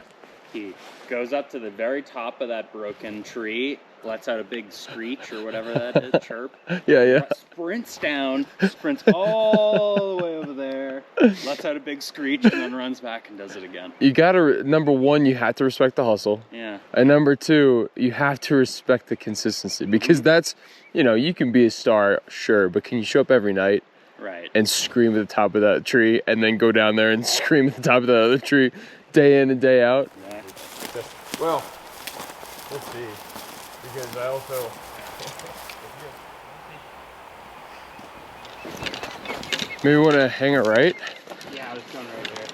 He goes up to the very top of that broken tree, lets out a big screech or whatever that is, chirp. Yeah. Sprints down, sprints all the way over there, lets out a big screech, and then runs back and does it again. You gotta, number one, you have to respect the hustle. Yeah. And number two, you have to respect the consistency, because that's, you know, you can be a star, sure, but can you show up every night Right. and scream at the top of that tree and then go down there and scream at the top of that other tree day in and day out? Yeah. Well, we'll see. Because I also... Maybe we want to hang it right? Yeah, I was going right here.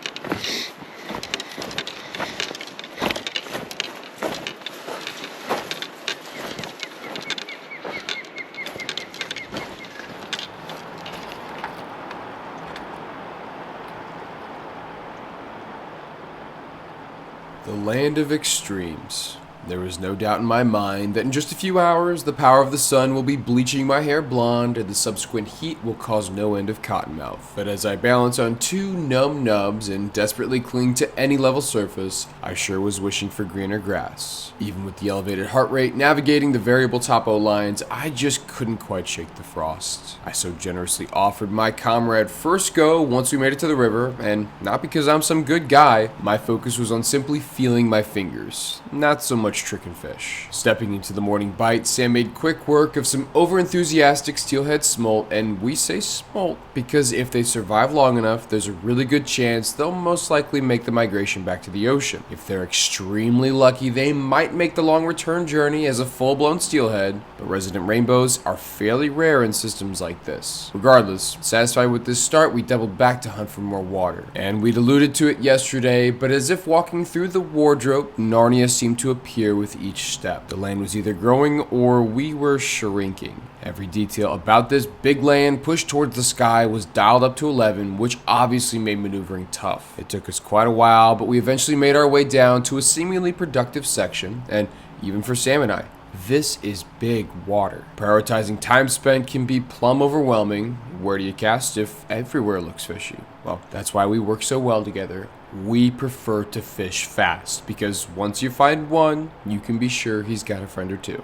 The land of extremes. There was no doubt in my mind that in just a few hours, the power of the sun will be bleaching my hair blonde and the subsequent heat will cause no end of cottonmouth. But as I balance on two numb nubs and desperately cling to any level surface, I sure was wishing for greener grass. Even with the elevated heart rate navigating the variable topo lines, I just couldn't quite shake the frost. I so generously offered my comrade first go once we made it to the river, and not because I'm some good guy, my focus was on simply feeling my fingers, not so much tricking fish. Stepping into the morning bite, Sam made quick work of some over-enthusiastic steelhead smolt, and we say smolt because if they survive long enough, there's a really good chance they'll most likely make the migration back to the ocean. If they're extremely lucky, they might make the long return journey as a full-blown steelhead, but resident rainbows are fairly rare in systems like this. Regardless, satisfied with this start, we doubled back to hunt for more water. And we'd alluded to it yesterday, but as if walking through the wardrobe, Narnia seemed to appear with each step. The land was either growing or we were shrinking. Every detail about this big land pushed towards the sky was dialed up to 11, which obviously made maneuvering tough. It took us quite a while, but we eventually made our way down to a seemingly productive section, and even for Sam and I, this is big water. Prioritizing time spent can be plumb overwhelming. Where do you cast if everywhere looks fishy? Well, that's why we work so well together. We prefer to fish fast, because once you find one, you can be sure he's got a friend or two.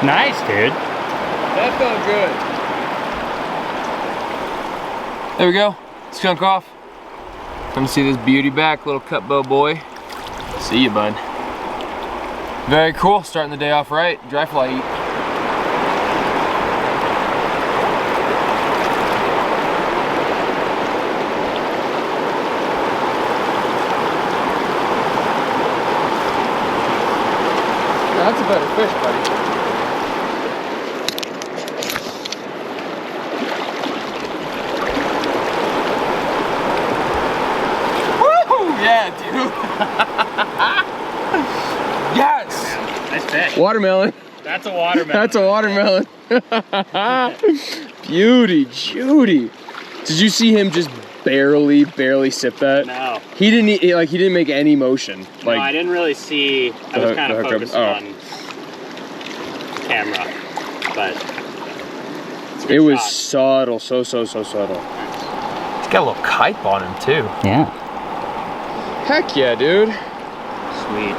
Nice, dude. That felt good. There we go. Skunk off. Come see this beauty back, little cut bow boy. See you, bud. Very cool. Starting the day off right. Dry fly eat. That's a better fish, buddy. Yeah, dude. Yes. Nice fish. Watermelon. That's a watermelon. That's a watermelon. Beauty, Judy. Did you see him just barely sip that? No. He didn't he didn't make any motion. No, I didn't really see. I was kind of focused on camera, but it's a good it was shot. subtle, so subtle. He's got a little kipe on him too. Yeah. Heck yeah, dude. Sweet.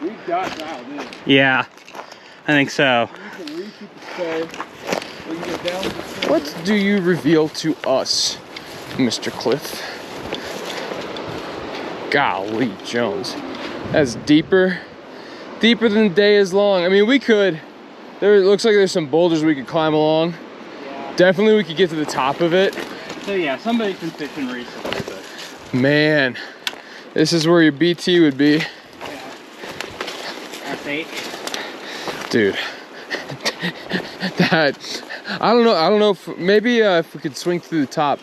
We got dialed in. Yeah, I think so. We can repeat the spray. We can go down to the What do you reveal to us, Mr. Cliff? Golly, Jones. That's deeper than the day is long. I mean, we could, it looks like there's some boulders we could climb along. Yeah. Definitely we could get to the top of it. So yeah, somebody's been fishing recently, but Man, this is where your BT would be. that's 8. Dude, that, I don't know if, maybe if we could swing through the top.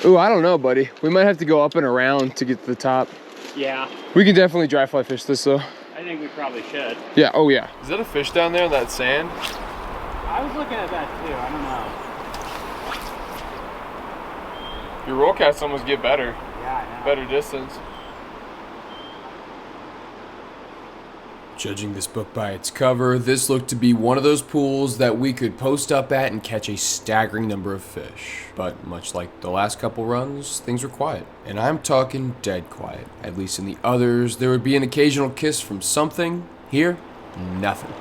Ooh, I don't know, buddy. We might have to go up and around to get to the top. Yeah, We can definitely dry fly fish this though. I think we probably should. Yeah, oh yeah. Is that a fish down there in that sand? I was looking at that too, I don't know. Your roll casts almost get better. Yeah, I know. Better distance. Judging this book by its cover, this looked to be one of those pools that we could post up at and catch a staggering number of fish. But much like the last couple runs, things were quiet. And I'm talking dead quiet. At least in the others, there would be an occasional kiss from something. Here, nothing.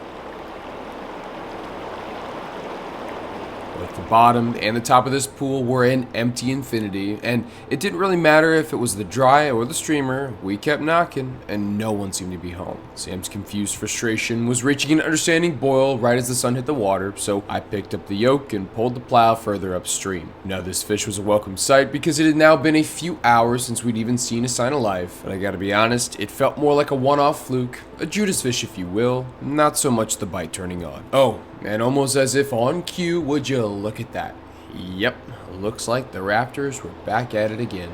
Both the bottom and the top of this pool were an empty infinity, and it didn't really matter if it was the dry or the streamer. We kept knocking, and no one seemed to be home. Sam's confused frustration was reaching an understanding boil right as the sun hit the water, so I picked up the yoke and pulled the plow further upstream. Now this fish was a welcome sight because it had now been a few hours since we'd even seen a sign of life, but I gotta be honest, it felt more like a one-off fluke, a Judas fish if you will, not so much the bite turning on. Oh, and almost as if on cue, would you look at that? Yep, looks like the Raptors were back at it again.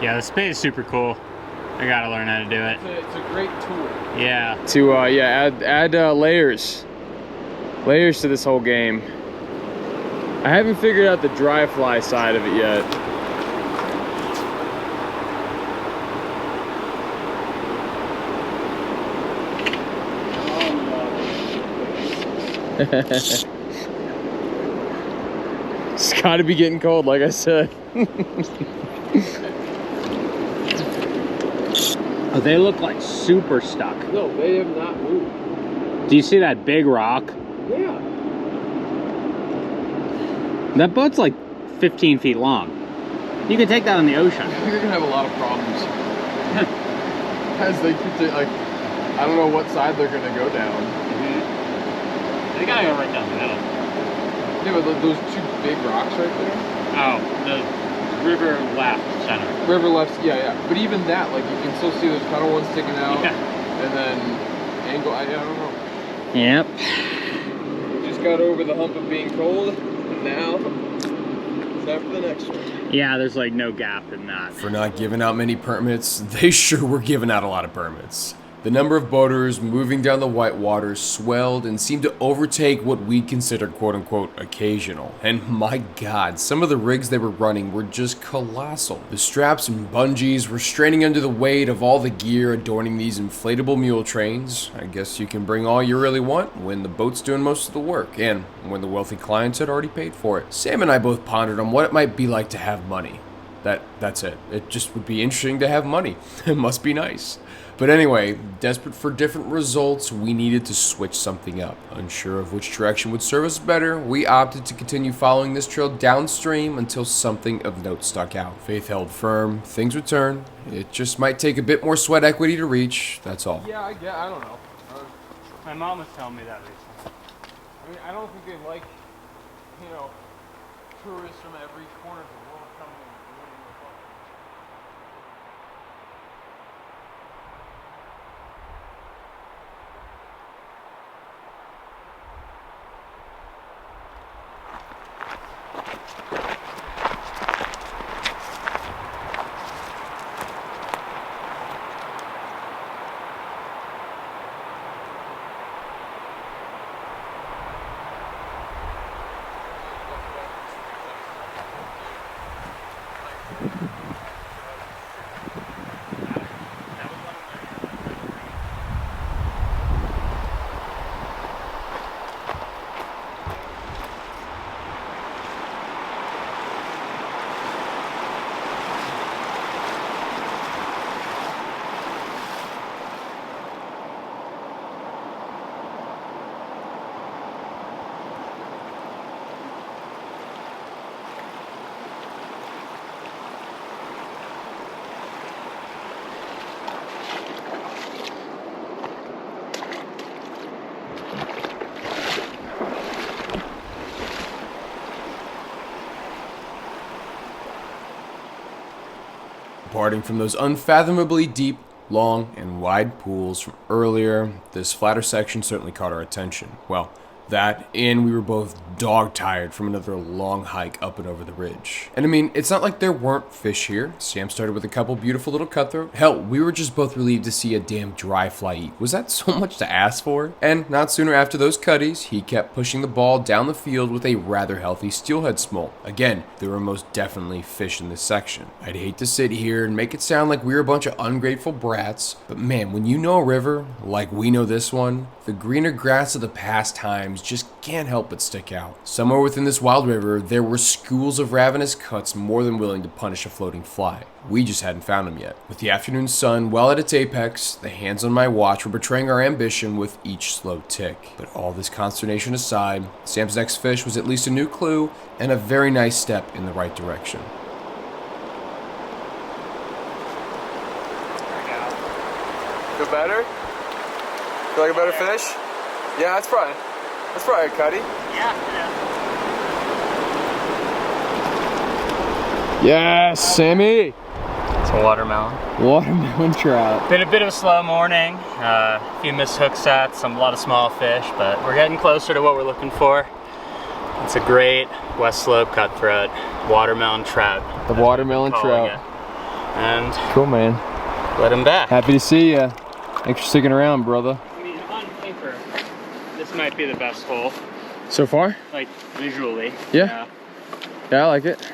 Yeah, the spade is super cool. I gotta learn how to do it. It's a great tool. Yeah. To add layers to this whole game. I haven't figured out the dry fly side of it yet. It's gotta be getting cold, like I said. Oh, they look like super stuck. No, they have not moved. Do you see that big rock? Yeah. That boat's like 15 feet long. You can take that on the ocean. I think they're gonna have a lot of problems. As they keep like, I don't know what side they're gonna go down. They gotta go right down the middle. Yeah, but those two big rocks right there. Oh, the river left center. River left, yeah. But even that, like, you can still see there's kind of one sticking out, Yeah. and then angle. I don't know. Yep. We just got over the hump of being cold, and now it's time for the next one. Yeah, there's like no gap in that. For not giving out many permits, they sure were giving out a lot of permits. The number of boaters moving down the white water swelled and seemed to overtake what we'd consider quote-unquote occasional. And my god, some of the rigs they were running were just colossal. The straps and bungees were straining under the weight of all the gear adorning these inflatable mule trains. I guess you can bring all you really want when the boat's doing most of the work, and when the wealthy clients had already paid for it. Sam and I both pondered on what it might be like to have money. That's it. It just would be interesting to have money. It must be nice. But anyway, desperate for different results, we needed to switch something up. Unsure of which direction would serve us better, we opted to continue following this trail downstream until something of note stuck out. Faith held firm, things would turn. It just might take a bit more sweat equity to reach, that's all. Yeah, I don't know. My mom was telling me that recently. I mean, I don't think they like, tourists from every corner of the world coming and ruining their fun. starting from those unfathomably deep, long, and wide pools from earlier, this flatter section certainly caught our attention. Well, that, and we were both dog-tired from another long hike up and over the ridge. And I mean, it's not like there weren't fish here. Sam started with a couple beautiful little cutthroat. Hell, we were just both relieved to see a damn dry fly eat. Was that so much to ask for? And not sooner after those cutties, he kept pushing the ball down the field with a rather healthy steelhead smolt. Again, there were most definitely fish in this section. I'd hate to sit here and make it sound like we were a bunch of ungrateful brats, but man, when you know a river, like we know this one, the greener grass of the past times just can't help but stick out. Somewhere within this wild river, there were schools of ravenous cuts more than willing to punish a floating fly. We just hadn't found them yet. With the afternoon sun well at its apex, the hands on my watch were betraying our ambition with each slow tick. But all this consternation aside, Sam's next fish was at least a new clue and a very nice step in the right direction. Feel better? Feel like a better fish? Yeah, that's probably a cutty. Yeah. Yes, Sammy. It's a watermelon. Watermelon trout. Been a bit of a slow morning. A few missed hook sets, a lot of small fish, but we're getting closer to what we're looking for. It's a great West Slope cutthroat watermelon trout. The watermelon trout. And cool, man. let him back. Happy to see ya. Thanks for sticking around, brother. I mean, on paper, this might be the best hole. So far? Like, visually. Yeah. Yeah, I like it.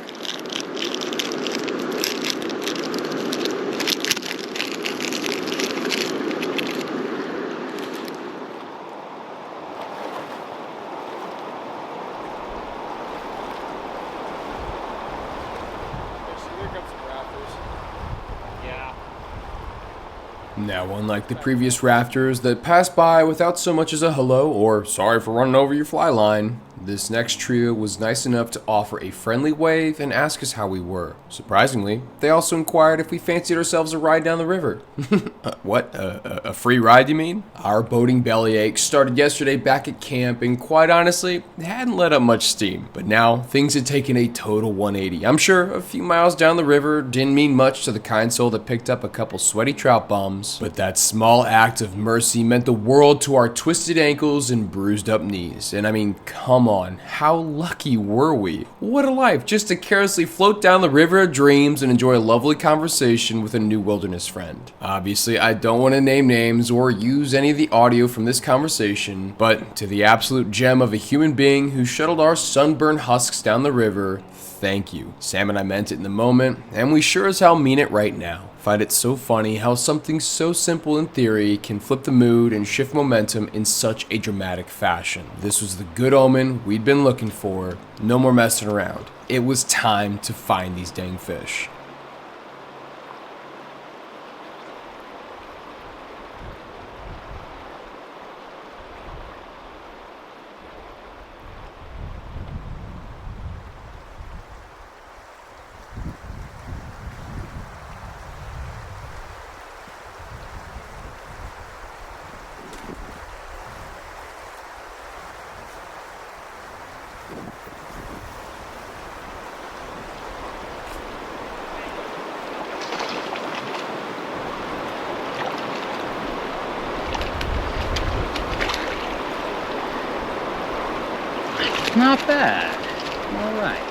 Now, unlike the previous rafters that passed by without so much as a hello or sorry for running over your fly line, this next trio was nice enough to offer a friendly wave and ask us how we were. Surprisingly, they also inquired if we fancied ourselves a ride down the river. What? A free ride, you mean? Our boating bellyache started yesterday back at camp, and quite honestly, it hadn't let up much steam. But now, things had taken a total 180. I'm sure a few miles down the river didn't mean much to the kind soul that picked up a couple sweaty trout bombs, but that small act of mercy meant the world to our twisted ankles and bruised up knees. And I mean, come on, how lucky were we? What a life, just to carelessly float down the river of dreams and enjoy a lovely conversation with a new wilderness friend. Obviously, I don't want to name names or use any of the audio from this conversation, but to the absolute gem of a human being who shuttled our sunburned husks down the river, thank you. Sam and I meant it in the moment, and we sure as hell mean it right now. Find it so funny how something so simple in theory can flip the mood and shift momentum in such a dramatic fashion. This was the good omen we'd been looking for. No more messing around. It was time to find these dang fish. Not bad. All right.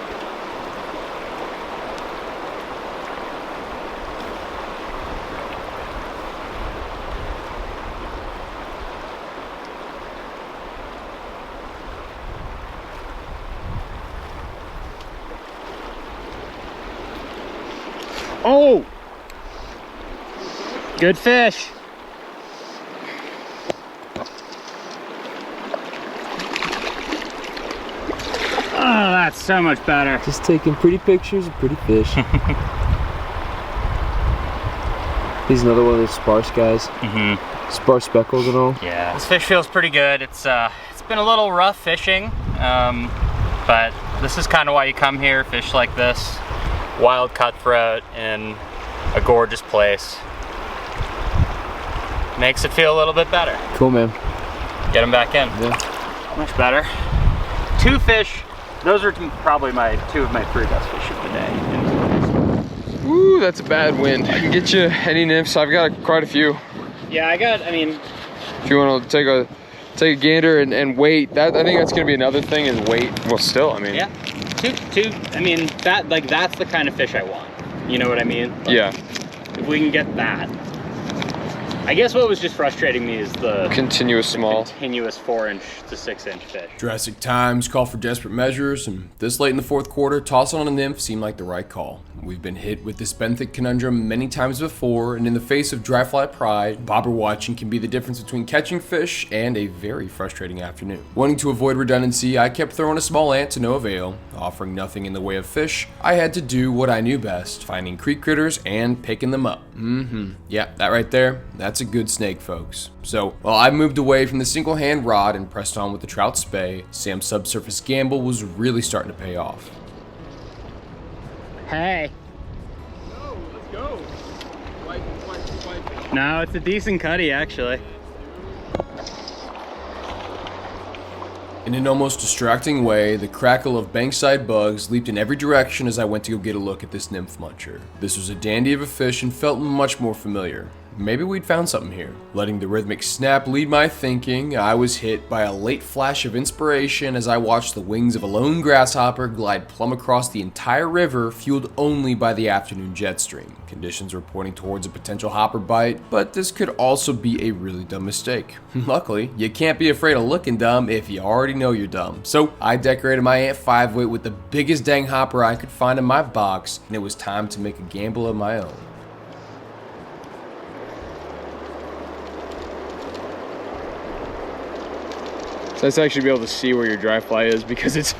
Oh! Good fish. Oh, that's so much better. Just taking pretty pictures of pretty fish. He's another one of those sparse guys. Mm-hmm. Sparse speckles and all. Yeah, this fish feels pretty good. It's been a little rough fishing, but this is kind of why you come here, fish like this. Wild cutthroat in a gorgeous place. Makes it feel a little bit better. Cool, man. Get them back in. Yeah. Much better. 2 fish. Those are probably two of my 3 best fish of the day. Woo! Ooh, that's a bad wind. I can get you any nymphs. I've got quite a few. Yeah, I mean, if you want to take a gander and wait, that I think that's gonna be another thing is wait. Well, still, I mean. Yeah. Two. I mean, that's the kind of fish I want. You know what I mean? Like, yeah. If we can get that. I guess what was just frustrating me is the continuous 4-inch to 6-inch fish. Drastic times call for desperate measures, and this late in the fourth quarter, tossing on a nymph seemed like the right call. We've been hit with this benthic conundrum many times before, and in the face of dry fly pride, bobber watching can be the difference between catching fish and a very frustrating afternoon. Wanting to avoid redundancy, I kept throwing a small ant to no avail. Offering nothing in the way of fish, I had to do what I knew best, finding creek critters and picking them up. Yeah, that right there, that's a good snake, folks. So, while I moved away from the single hand rod and pressed on with the trout spay, Sam's subsurface gamble was really starting to pay off. Hey. Oh, let's go. No, it's a decent cutty, actually. In an almost distracting way, the crackle of bankside bugs leaped in every direction as I went to go get a look at this nymph muncher. This was a dandy of a fish and felt much more familiar. Maybe we'd found something here. Letting the rhythmic snap lead my thinking, I was hit by a late flash of inspiration as I watched the wings of a lone grasshopper glide plumb across the entire river, fueled only by the afternoon jet stream. Conditions were pointing towards a potential hopper bite, but this could also be a really dumb mistake. Luckily, you can't be afraid of looking dumb if you already know you're dumb. So I decorated my Ant 5-weight with the biggest dang hopper I could find in my box, and it was time to make a gamble of my own. It's nice to actually be able to see where your dry fly is because it's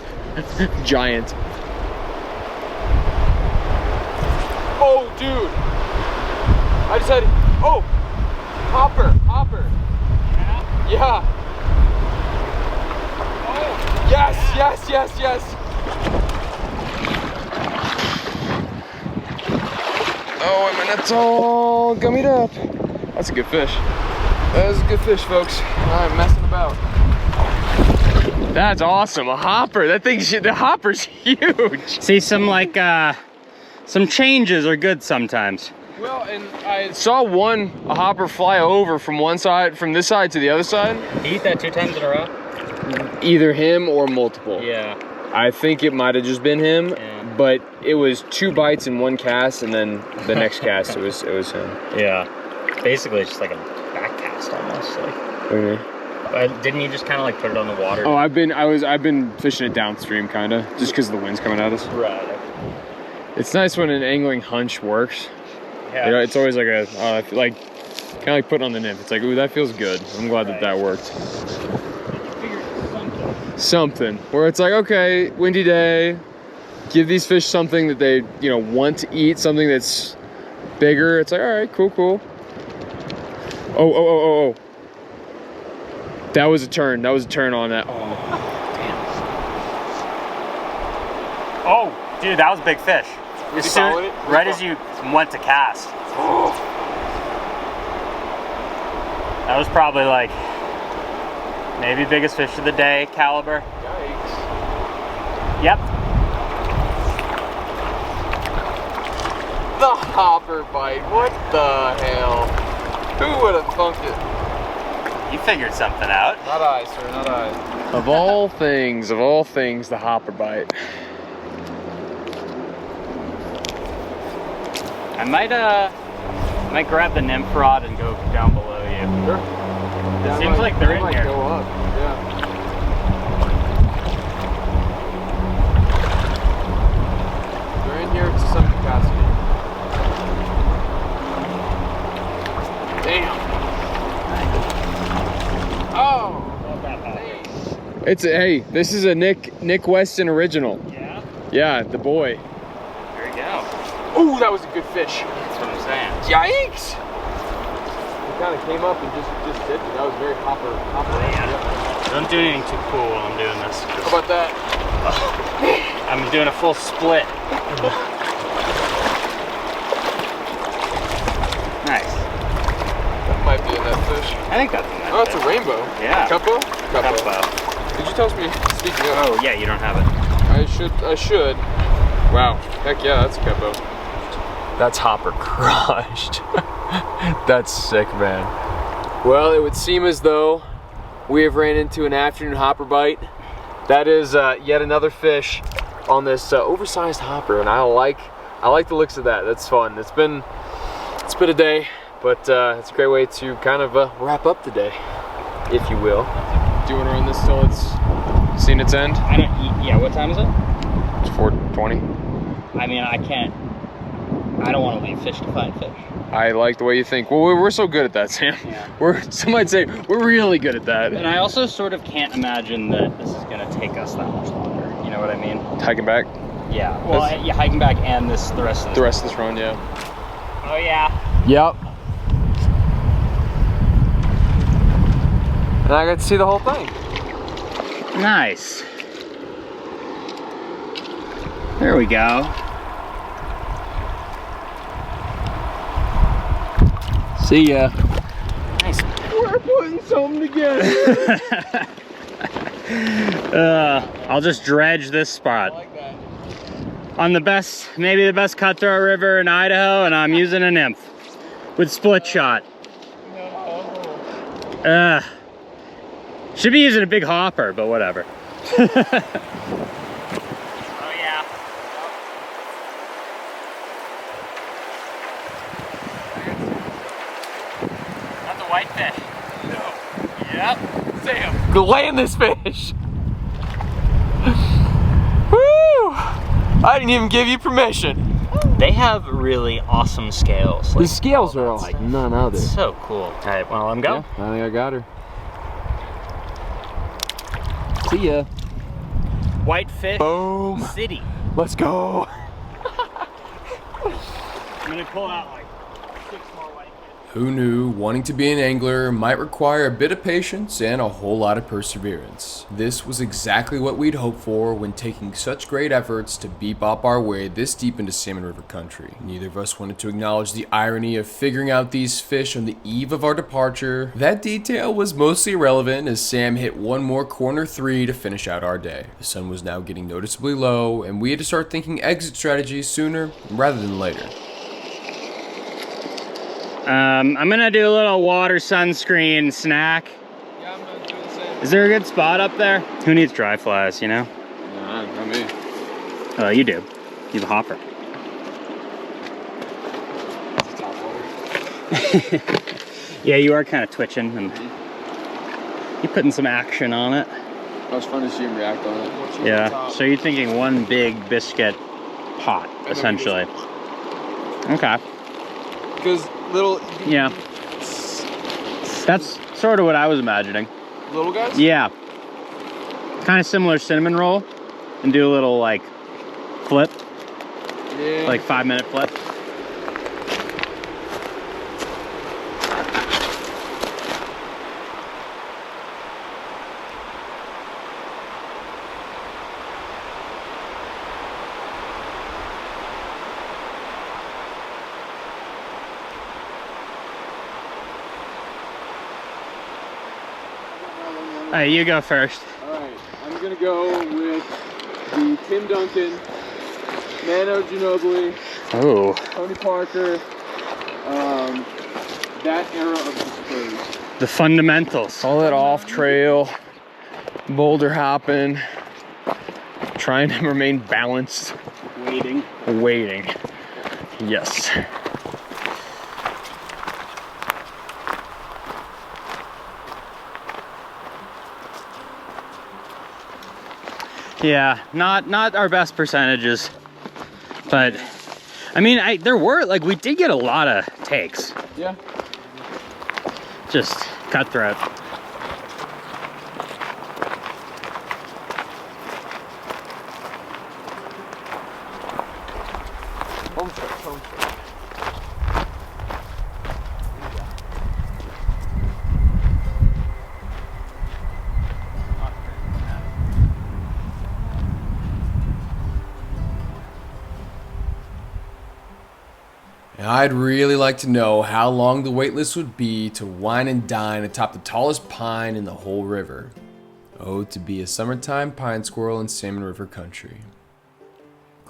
giant. Oh, dude! I just had, oh! Hopper! Yeah! Oh! Yes! Oh, wait a minute, that's all gummied up. That's a good fish. That is a good fish, folks. I'm messing about. That's awesome, a hopper. The hopper's huge. See, some changes are good sometimes. Well, and I saw a hopper fly over from this side to the other side. He eat that 2 times in a row? Either him or multiple. Yeah. I think it might have just been him, but it was 2 bites in 1 cast, and then the next cast it was him. Yeah. Basically, it's just like a back cast almost. Like. What do you mean? Didn't you just kind of like put it on the water? Oh, I've been fishing it downstream, kind of, just because the wind's coming at us. Right. It's nice when an angling hunch works. Yeah. You know, it's always like kind of like putting on the nymph. It's like, ooh, that feels good. I'm glad that worked. Something where it's like, okay, windy day, give these fish something that they, want to eat, something that's bigger. It's like, all right, cool. Oh. That was a turn on that. Oh, damn. Oh, dude, that was a big fish. Right as you went to cast. That was probably like maybe biggest fish of the day caliber. Yikes. Yep. The hopper bite. What the hell? Who would have thunked it? You figured something out. Not I, sir, not I. Of all things, the hopper bite. I might grab the nymph rod and go down below you. Sure. It seems like they're in here. Go up. Yeah. They're in here to some capacity. Damn. Oh. Hey, this is a Nick Weston original. Yeah? Yeah, the boy. There you go. Ooh, that was a good fish. That's what I'm saying. Yikes! He kind of came up and just dipped it. That was very hopper. Yeah. Don't do anything too cool while I'm doing this. How about that? I'm doing a full split. Nice. That might be a net fish. I think that's a net Oh, it's fish. a rainbow. Yeah. Cuppo? Cuppo. Did you toss me? Speaking of. Oh, yeah, you don't have it. I should. Wow. Heck yeah, that's a cuppo. That's hopper crushed. That's sick, man. Well, it would seem as though we have ran into an afternoon hopper bite. That is yet another fish on this oversized hopper, and I like the looks of that. That's fun. It's been a day, but it's a great way to kind of wrap up the day, if you will. Do you want to run this till it's seen its end? Yeah, what time is it? It's 4:20. I mean, I don't want to leave fish to find fish. I like the way you think. Well, we're so good at that, Sam. Yeah. Some might say we're really good at that. And I also sort of can't imagine that this is going to take us that much longer. You know what I mean? Hiking back? Yeah. Well, yeah, hiking back and the rest of this. The rest of this run, yeah. Oh, yeah. Yep. And I got to see the whole thing. Nice. There we go. See ya. Nice. We're putting something together. I'll just dredge this spot. I like that. On maybe the best cutthroat river in Idaho, and I'm using a nymph with split shot. Should be using a big hopper, but whatever. Oh yeah. That's a whitefish. No. Yep. Sam, go land this fish. Woo! I didn't even give you permission. They have really awesome scales. The scales are like none other. So cool. All right, well, let 'em go. Yeah, I think I got her. See ya. Whitefish Boom. City. Let's go. I'm gonna pull out like 6 more whitefish. Who knew wanting to be an angler might require a bit of patience and a whole lot of perseverance? This was exactly what we'd hoped for when taking such great efforts to bebop our way this deep into Salmon River country. Neither of us wanted to acknowledge the irony of figuring out these fish on the eve of our departure. That detail was mostly irrelevant as Sam hit one more corner 3 to finish out our day. The sun was now getting noticeably low, and we had to start thinking exit strategies sooner rather than later. I'm gonna do a little water sunscreen snack. Yeah, I'm gonna do the same. Is there a good spot up there? Who needs dry flies, you know? Nah, not me. Oh, you do. You have a hopper. Yeah, you are kind of twitching and you're putting some action on it. That was fun to see him react on it. Yeah, so you're thinking one big biscuit pot, essentially. Okay. Because little... Yeah. That's sort of what I was imagining. Little guys? Yeah. Kind of similar cinnamon roll. And do a little, like, flip. Yeah. Like 5-minute flip. All right, you go first. Alright, I'm gonna go with the Tim Duncan, Mano Ginobili, Oh. Tony Parker, that era of the Spurs. The fundamentals. All that off trail, boulder hopping, trying to remain balanced. Waiting. Yes. Yeah, not our best percentages, but I mean, we did get a lot of takes. Yeah. Just cutthroat. Home stretch. Now, I'd really like to know how long the waitlist would be to wine and dine atop the tallest pine in the whole river. Oh, to be a summertime pine squirrel in Salmon River country.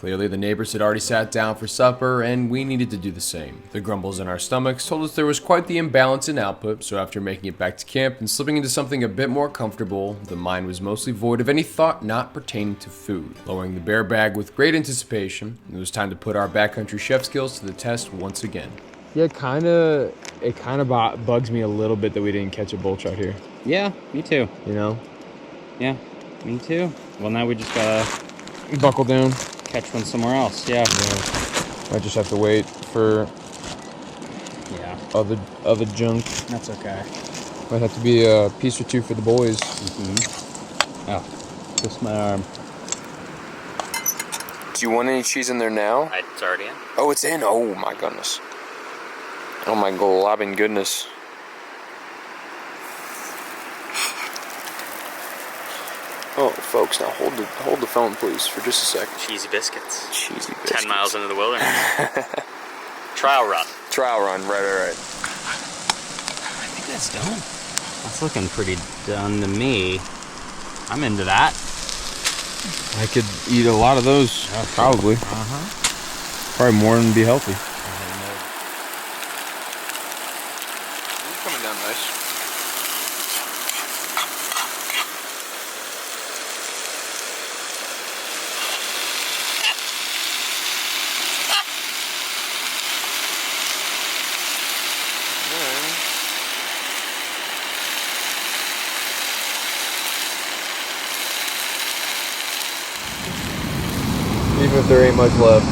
Clearly, the neighbors had already sat down for supper, and we needed to do the same. The grumbles in our stomachs told us there was quite the imbalance in output, so after making it back to camp and slipping into something a bit more comfortable, the mind was mostly void of any thought not pertaining to food. Lowering the bear bag with great anticipation, it was time to put our backcountry chef skills to the test once again. Yeah, it kind of bugs me a little bit that we didn't catch a bull trout here. Yeah, me too. You know? Yeah, me too. Well, now we just gotta Buckle down. catch one somewhere else. Yeah. Might just have to wait for Yeah, other junk. that's okay. Might have to be a piece or two for the boys. Oh, twist my arm. Do you want any cheese in there now? It's already in. Oh, it's in. Oh my goodness. Oh my globbing goodness. Oh, folks, now hold the phone, please, for just a second. Cheesy biscuits. Cheesy biscuits. 10 miles into the wilderness. Trial run. Trial run, right. I think that's done. That's looking pretty done to me. I'm into that. I could eat a lot of those, probably. Probably more than be healthy. Coming down nice. Even if there ain't much left.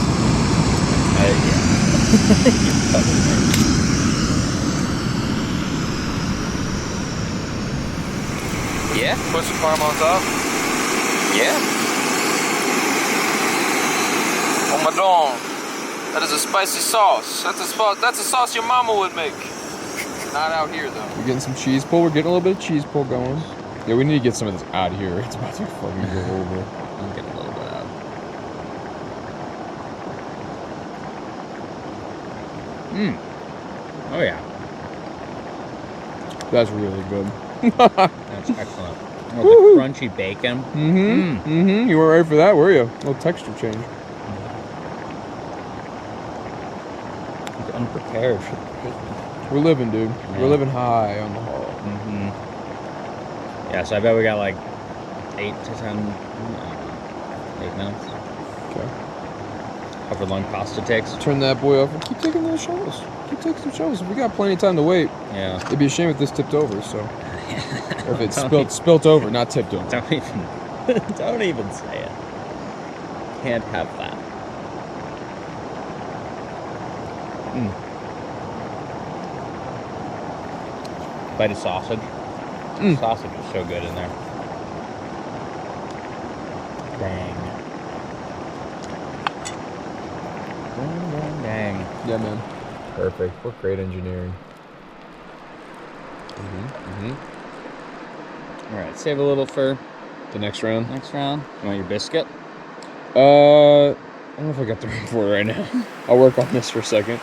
Yeah? Put some parm on top. Yeah. Oh my god. That is a spicy sauce. That's a sauce your mama would make. Not out here though. We're getting some cheese pull. We're getting a little bit of cheese pull going. Yeah, we need to get some of this out of here. It's about to fucking go over. I'm getting a little bit out. Oh yeah, That's really good. that's excellent. Oh, the crunchy bacon. You weren't ready for that, were you? A little texture change. It's unprepared for the bacon. We're living, dude. Yeah. We're living high on the hog. Yeah, so I bet we got like 8 to 10, 8 minutes. Okay. However long pasta takes. Turn that boy off and keep taking those shows. Keep taking some shows. We got plenty of time to wait. Yeah. It'd be a shame if this tipped over, so. Or if it spilt over, not tipped over. Don't even say it. Can't have that. Bite of sausage. Sausage is so good in there. Dang. Dang. Yeah, man. Perfect. We're great engineering. All right, save a little for The next round? next round. You want your biscuit? I don't know if I got the room for it right now. I'll work on this for a second.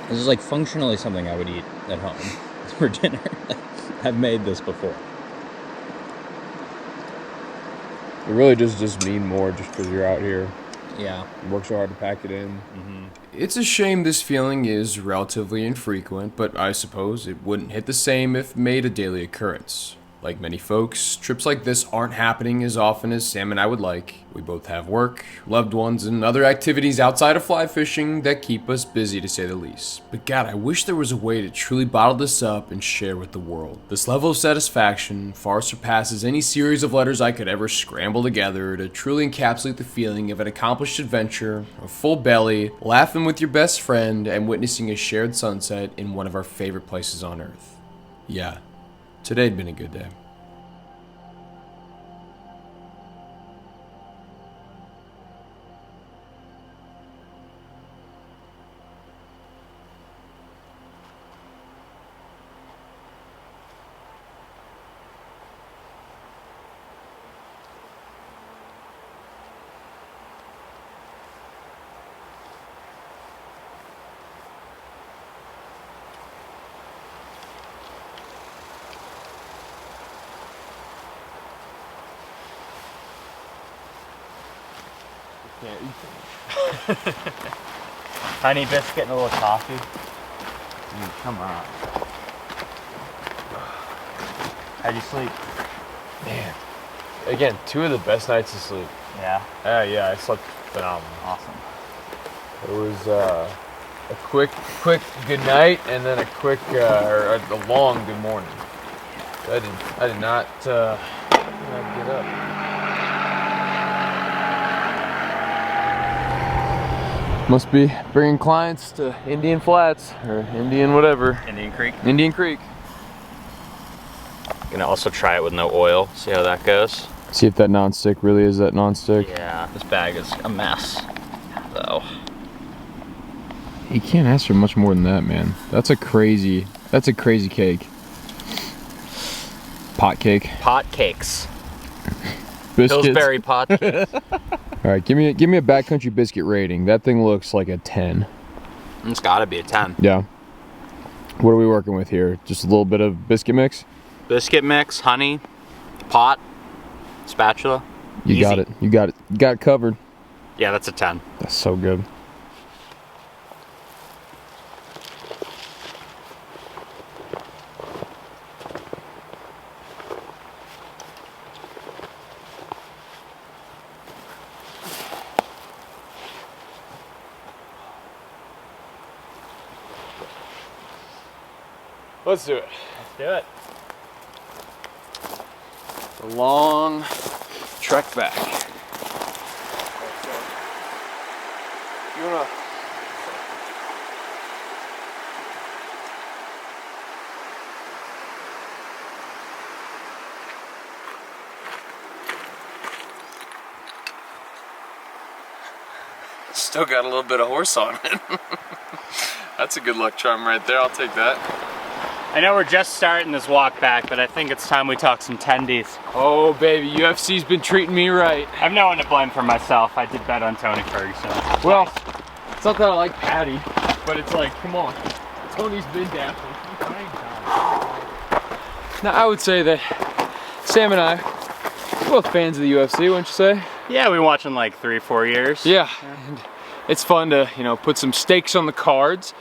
This is like functionally something I would eat at home for dinner. I've made this before. It really does just mean more just because you're out here. Yeah. You work so hard to pack it in. It's a shame this feeling is relatively infrequent, but I suppose it wouldn't hit the same if made a daily occurrence. Like many folks, trips like this aren't happening as often as Sam and I would like. We both have work, loved ones, and other activities outside of fly fishing that keep us busy to say the least. But God, I wish there was a way to truly bottle this up and share with the world. This level of satisfaction far surpasses any series of letters I could ever scramble together to truly encapsulate the feeling of an accomplished adventure, a full belly, laughing with your best friend, and witnessing a shared sunset in one of our favorite places on earth. Yeah. Today had been a good day. can't. Honey biscuit and a little coffee. Dude, come on. How'd you sleep? Man. Again, 2 of the best nights of sleep. Yeah. Yeah, I slept phenomenal. Awesome. It was a quick good night and then a quick or a long good morning. I did not get up. Must be bringing clients to Indian Flats or Indian whatever. Indian Creek. Indian Creek. Gonna also try it with no oil. See how that goes. See if that nonstick really is that nonstick. Yeah, this bag is a mess, though. You can't ask for much more than that, man. That's a crazy cake. Pot cake. Pot cakes. Biscuits. Pillsbury pot cakes. All right, give me a backcountry biscuit rating. That thing looks like a 10. It's gotta be a 10. Yeah. What are we working with here? Just a little bit of biscuit mix? Biscuit mix, honey, pot, spatula. You Easy. got it. You got it. You got it covered. Yeah, that's a 10. That's so good. Let's do it. Let's do it. A long trek back. You wanna? Still got a little bit of horse on it. That's a good luck charm right there. I'll take that. I know we're just starting this walk back, but I think it's time we talk some tendies. Oh baby, UFC's been treating me right. I have no one to blame for myself. I did bet on Tony Ferguson. Well, it's not that I like Patty, but it's like, come on, Tony's been down. Now I would say that Sam and I, we're both fans of the UFC, wouldn't you say? Yeah, we've been watching like 3 or 4 years. Yeah, and it's fun to, put some stakes on the cards.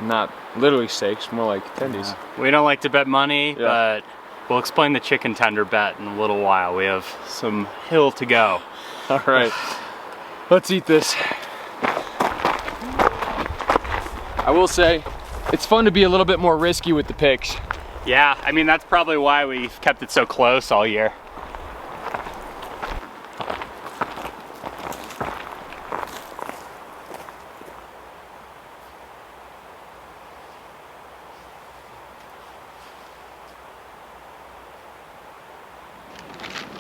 Not literally stakes, more like tendies. We don't like to bet money, Yeah. but we'll explain the chicken tender bet in a little while. We have some hill to go. All right, let's eat this. I will say, it's fun to be a little bit more risky with the picks. Yeah, I mean, that's probably why we've kept it so close all year.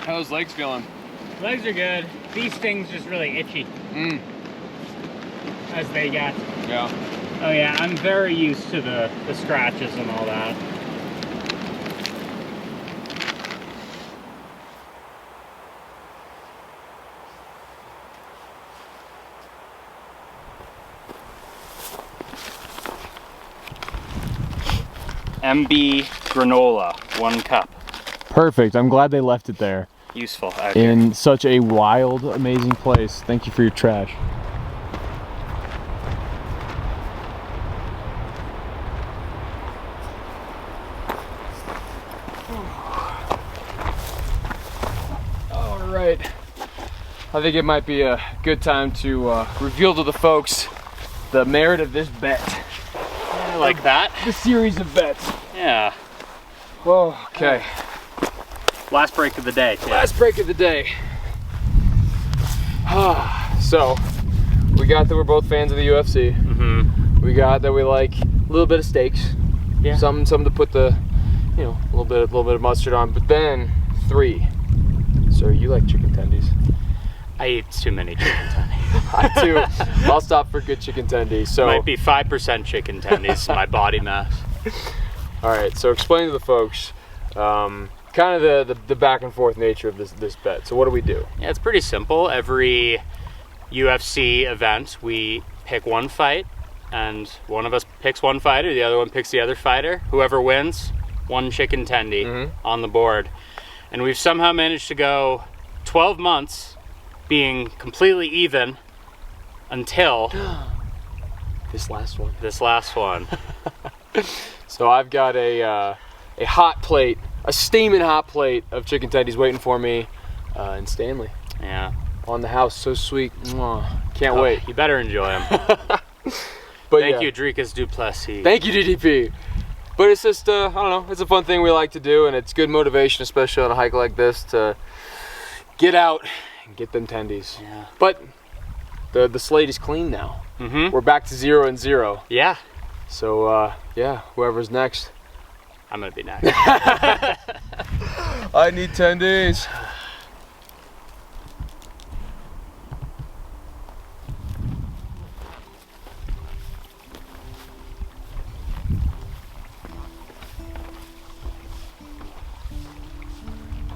How those legs feeling? Legs are good. These things just really itchy. As they get. Yeah. Oh yeah, I'm very used to the scratches and all that. MB granola, 1 cup. Perfect. I'm glad they left it there. Useful out here. In such a wild, amazing place. Thank you for your trash. All right. I think it might be a good time to reveal to the folks the merit of this bet. Yeah, like that? The series of bets. Yeah. Whoa, okay. Last break of the day. Too. Last break of the day. So, we got that we're both fans of the UFC. Mm-hmm. We got that we like a little bit of steaks. Yeah. Some to put the, a little bit of mustard on. But then 3. So you like chicken tendies? I eat too many chicken tendies. I do. I'll stop for good chicken tendies. So Might be 5% chicken tendies, my body mass. all right. So explain to the folks, kind of the back and forth nature of this bet. So what do we do? Yeah, it's pretty simple. Every UFC event, we pick one fight, and one of us picks one fighter, the other one picks the other fighter. Whoever wins, 1 chicken tendy on the board. And we've somehow managed to go 12 months being completely even until This last one. this last one. So I've got a hot plate, a steaming hot plate of chicken tendies waiting for me in Stanley. Yeah. On the house, so sweet. Mwah. Can't wait. You better enjoy them. But Thank yeah. you, Dricus Duplessis. Thank you, DDP. But it's just, I don't know, it's a fun thing we like to do, and it's good motivation, especially on a hike like this, to get out and get them tendies. Yeah. But the slate is clean now. Mm-hmm. We're back to 0 and 0. Yeah. So, yeah, whoever's next. I'm gonna be next. I need tendies.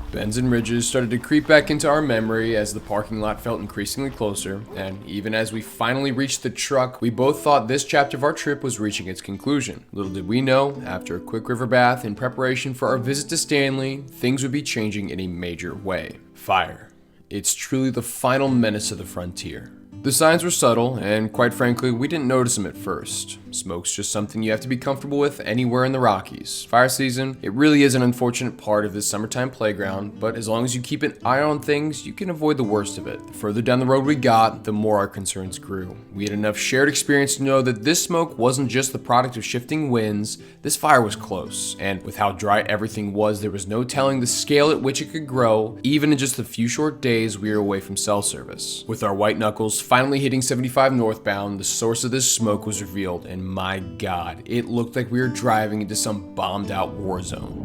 Bends and ridges started to creep back into our memory as the parking lot felt increasingly closer, and even as we finally reached the truck, we both thought this chapter of our trip was reaching its conclusion. Little did we know, after a quick river bath in preparation for our visit to Stanley, things would be changing in a major way. Fire. It's truly the final menace of the frontier. The signs were subtle, and quite frankly, we didn't notice them at first. Smoke's just something you have to be comfortable with anywhere in the Rockies. Fire season, it really is an unfortunate part of this summertime playground, but as long as you keep an eye on things, you can avoid the worst of it. The further down the road we got, the more our concerns grew. We had enough shared experience to know that this smoke wasn't just the product of shifting winds, this fire was close, and with how dry everything was, there was no telling the scale at which it could grow, even in just the few short days we were away from cell service. With our white knuckles finally hitting 75 northbound, the source of this smoke was revealed, and my god, it looked like we were driving into some bombed out war zone.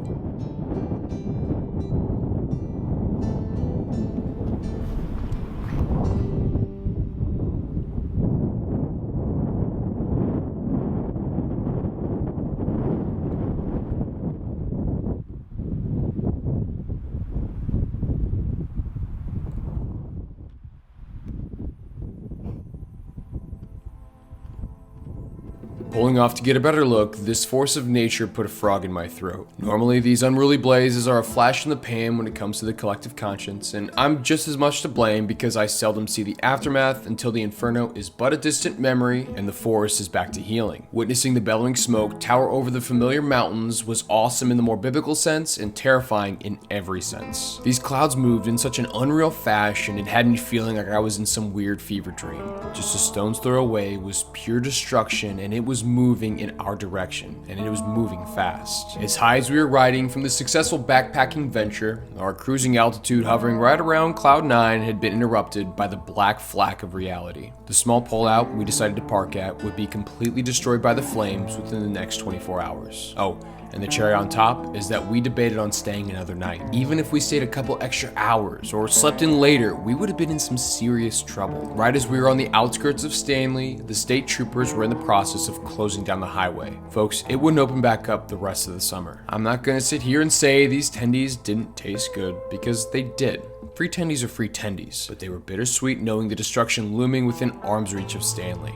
Pulling off to get a better look, this force of nature put a frog in my throat. Normally, these unruly blazes are a flash in the pan when it comes to the collective conscience, and I'm just as much to blame because I seldom see the aftermath until the inferno is but a distant memory and the forest is back to healing. Witnessing the bellowing smoke tower over the familiar mountains was awesome in the more biblical sense and terrifying in every sense. These clouds moved in such an unreal fashion, it had me feeling like I was in some weird fever dream. Just a stone's throw away was pure destruction, and it was moving in our direction, and it was moving fast. As high as we were riding from the successful backpacking venture, our cruising altitude hovering right around cloud 9 had been interrupted by the black flak of reality. The small pullout we decided to park at would be completely destroyed by the flames within the next 24 hours. Oh, and the cherry on top is that we debated on staying another night. Even if we stayed a couple extra hours or slept in later, we would have been in some serious trouble. Right as we were on the outskirts of Stanley, the state troopers were in the process of closing down the highway. Folks, it wouldn't open back up the rest of the summer. I'm not gonna sit here and say these tendies didn't taste good, because they did. Free tendies are free tendies, but they were bittersweet knowing the destruction looming within arm's reach of Stanley.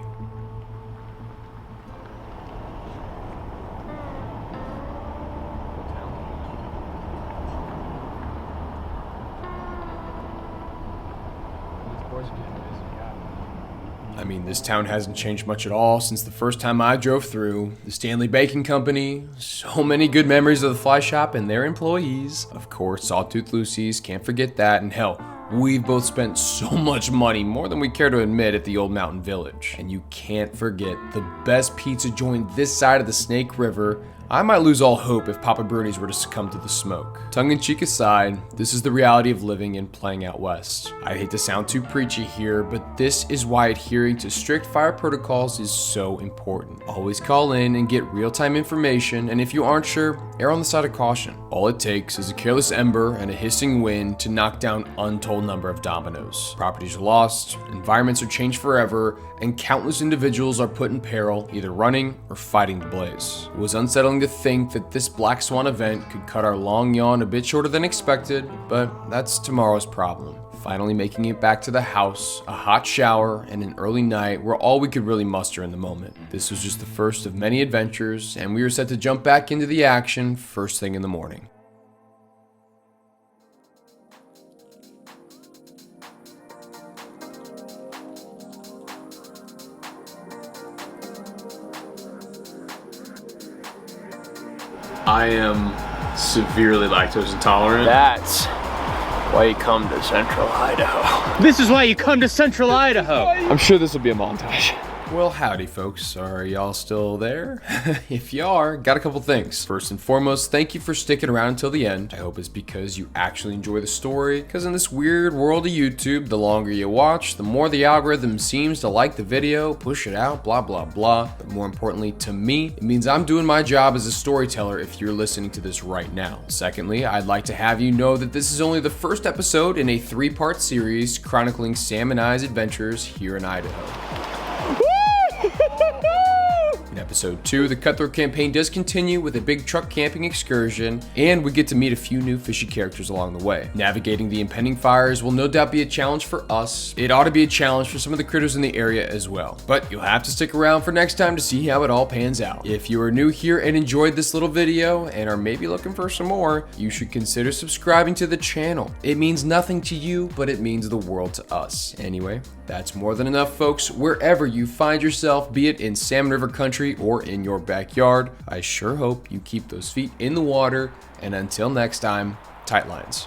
I mean, this town hasn't changed much at all since the first time I drove through. The Stanley Baking Company, so many good memories of the fly shop and their employees. Of course, Sawtooth Lucy's, can't forget that, and hell, we've both spent so much money, more than we care to admit, at the old mountain village. And you can't forget the best pizza joint this side of the Snake River. I might lose all hope if Papa Bruni's were to succumb to the smoke. Tongue-in-cheek aside, this is the reality of living and playing out west. I hate to sound too preachy here, but this is why adhering to strict fire protocols is so important. Always call in and get real-time information, and if you aren't sure, err on the side of caution. All it takes is a careless ember and a hissing wind to knock down untold number of dominoes. Properties are lost, environments are changed forever, and countless individuals are put in peril, either running or fighting the blaze. It was unsettling to think that this Black Swan event could cut our long yawn a bit shorter than expected, but that's tomorrow's problem. Finally making it back to the house, a hot shower, and an early night were all we could really muster in the moment. This was just the first of many adventures, and we were set to jump back into the action first thing in the morning. I am severely lactose intolerant. That's why you come to Central Idaho. This is why you come to Central Idaho. I'm sure this will be a montage. Well, howdy folks, are y'all still there? If you are, got a couple things. First and foremost, thank you for sticking around until the end. I hope it's because you actually enjoy the story, because in this weird world of YouTube, the longer you watch, the more the algorithm seems to like the video, push it out, blah blah blah. But more importantly to me, it means I'm doing my job as a storyteller if you're listening to this right now. Secondly, I'd like to have you know that this is only the first episode in a 3-part series chronicling Sam and I's adventures here in Idaho. In episode 2, the Cutthroat campaign does continue with a big truck camping excursion, and we get to meet a few new fishy characters along the way. Navigating the impending fires will no doubt be a challenge for us. It ought to be a challenge for some of the critters in the area as well. But you'll have to stick around for next time to see how it all pans out. If you are new here and enjoyed this little video and are maybe looking for some more, you should consider subscribing to the channel. It means nothing to you, but it means the world to us. Anyway, that's more than enough, folks. Wherever you find yourself, be it in Salmon River country or in your backyard, I sure hope you keep those feet in the water, and until next time, tight lines.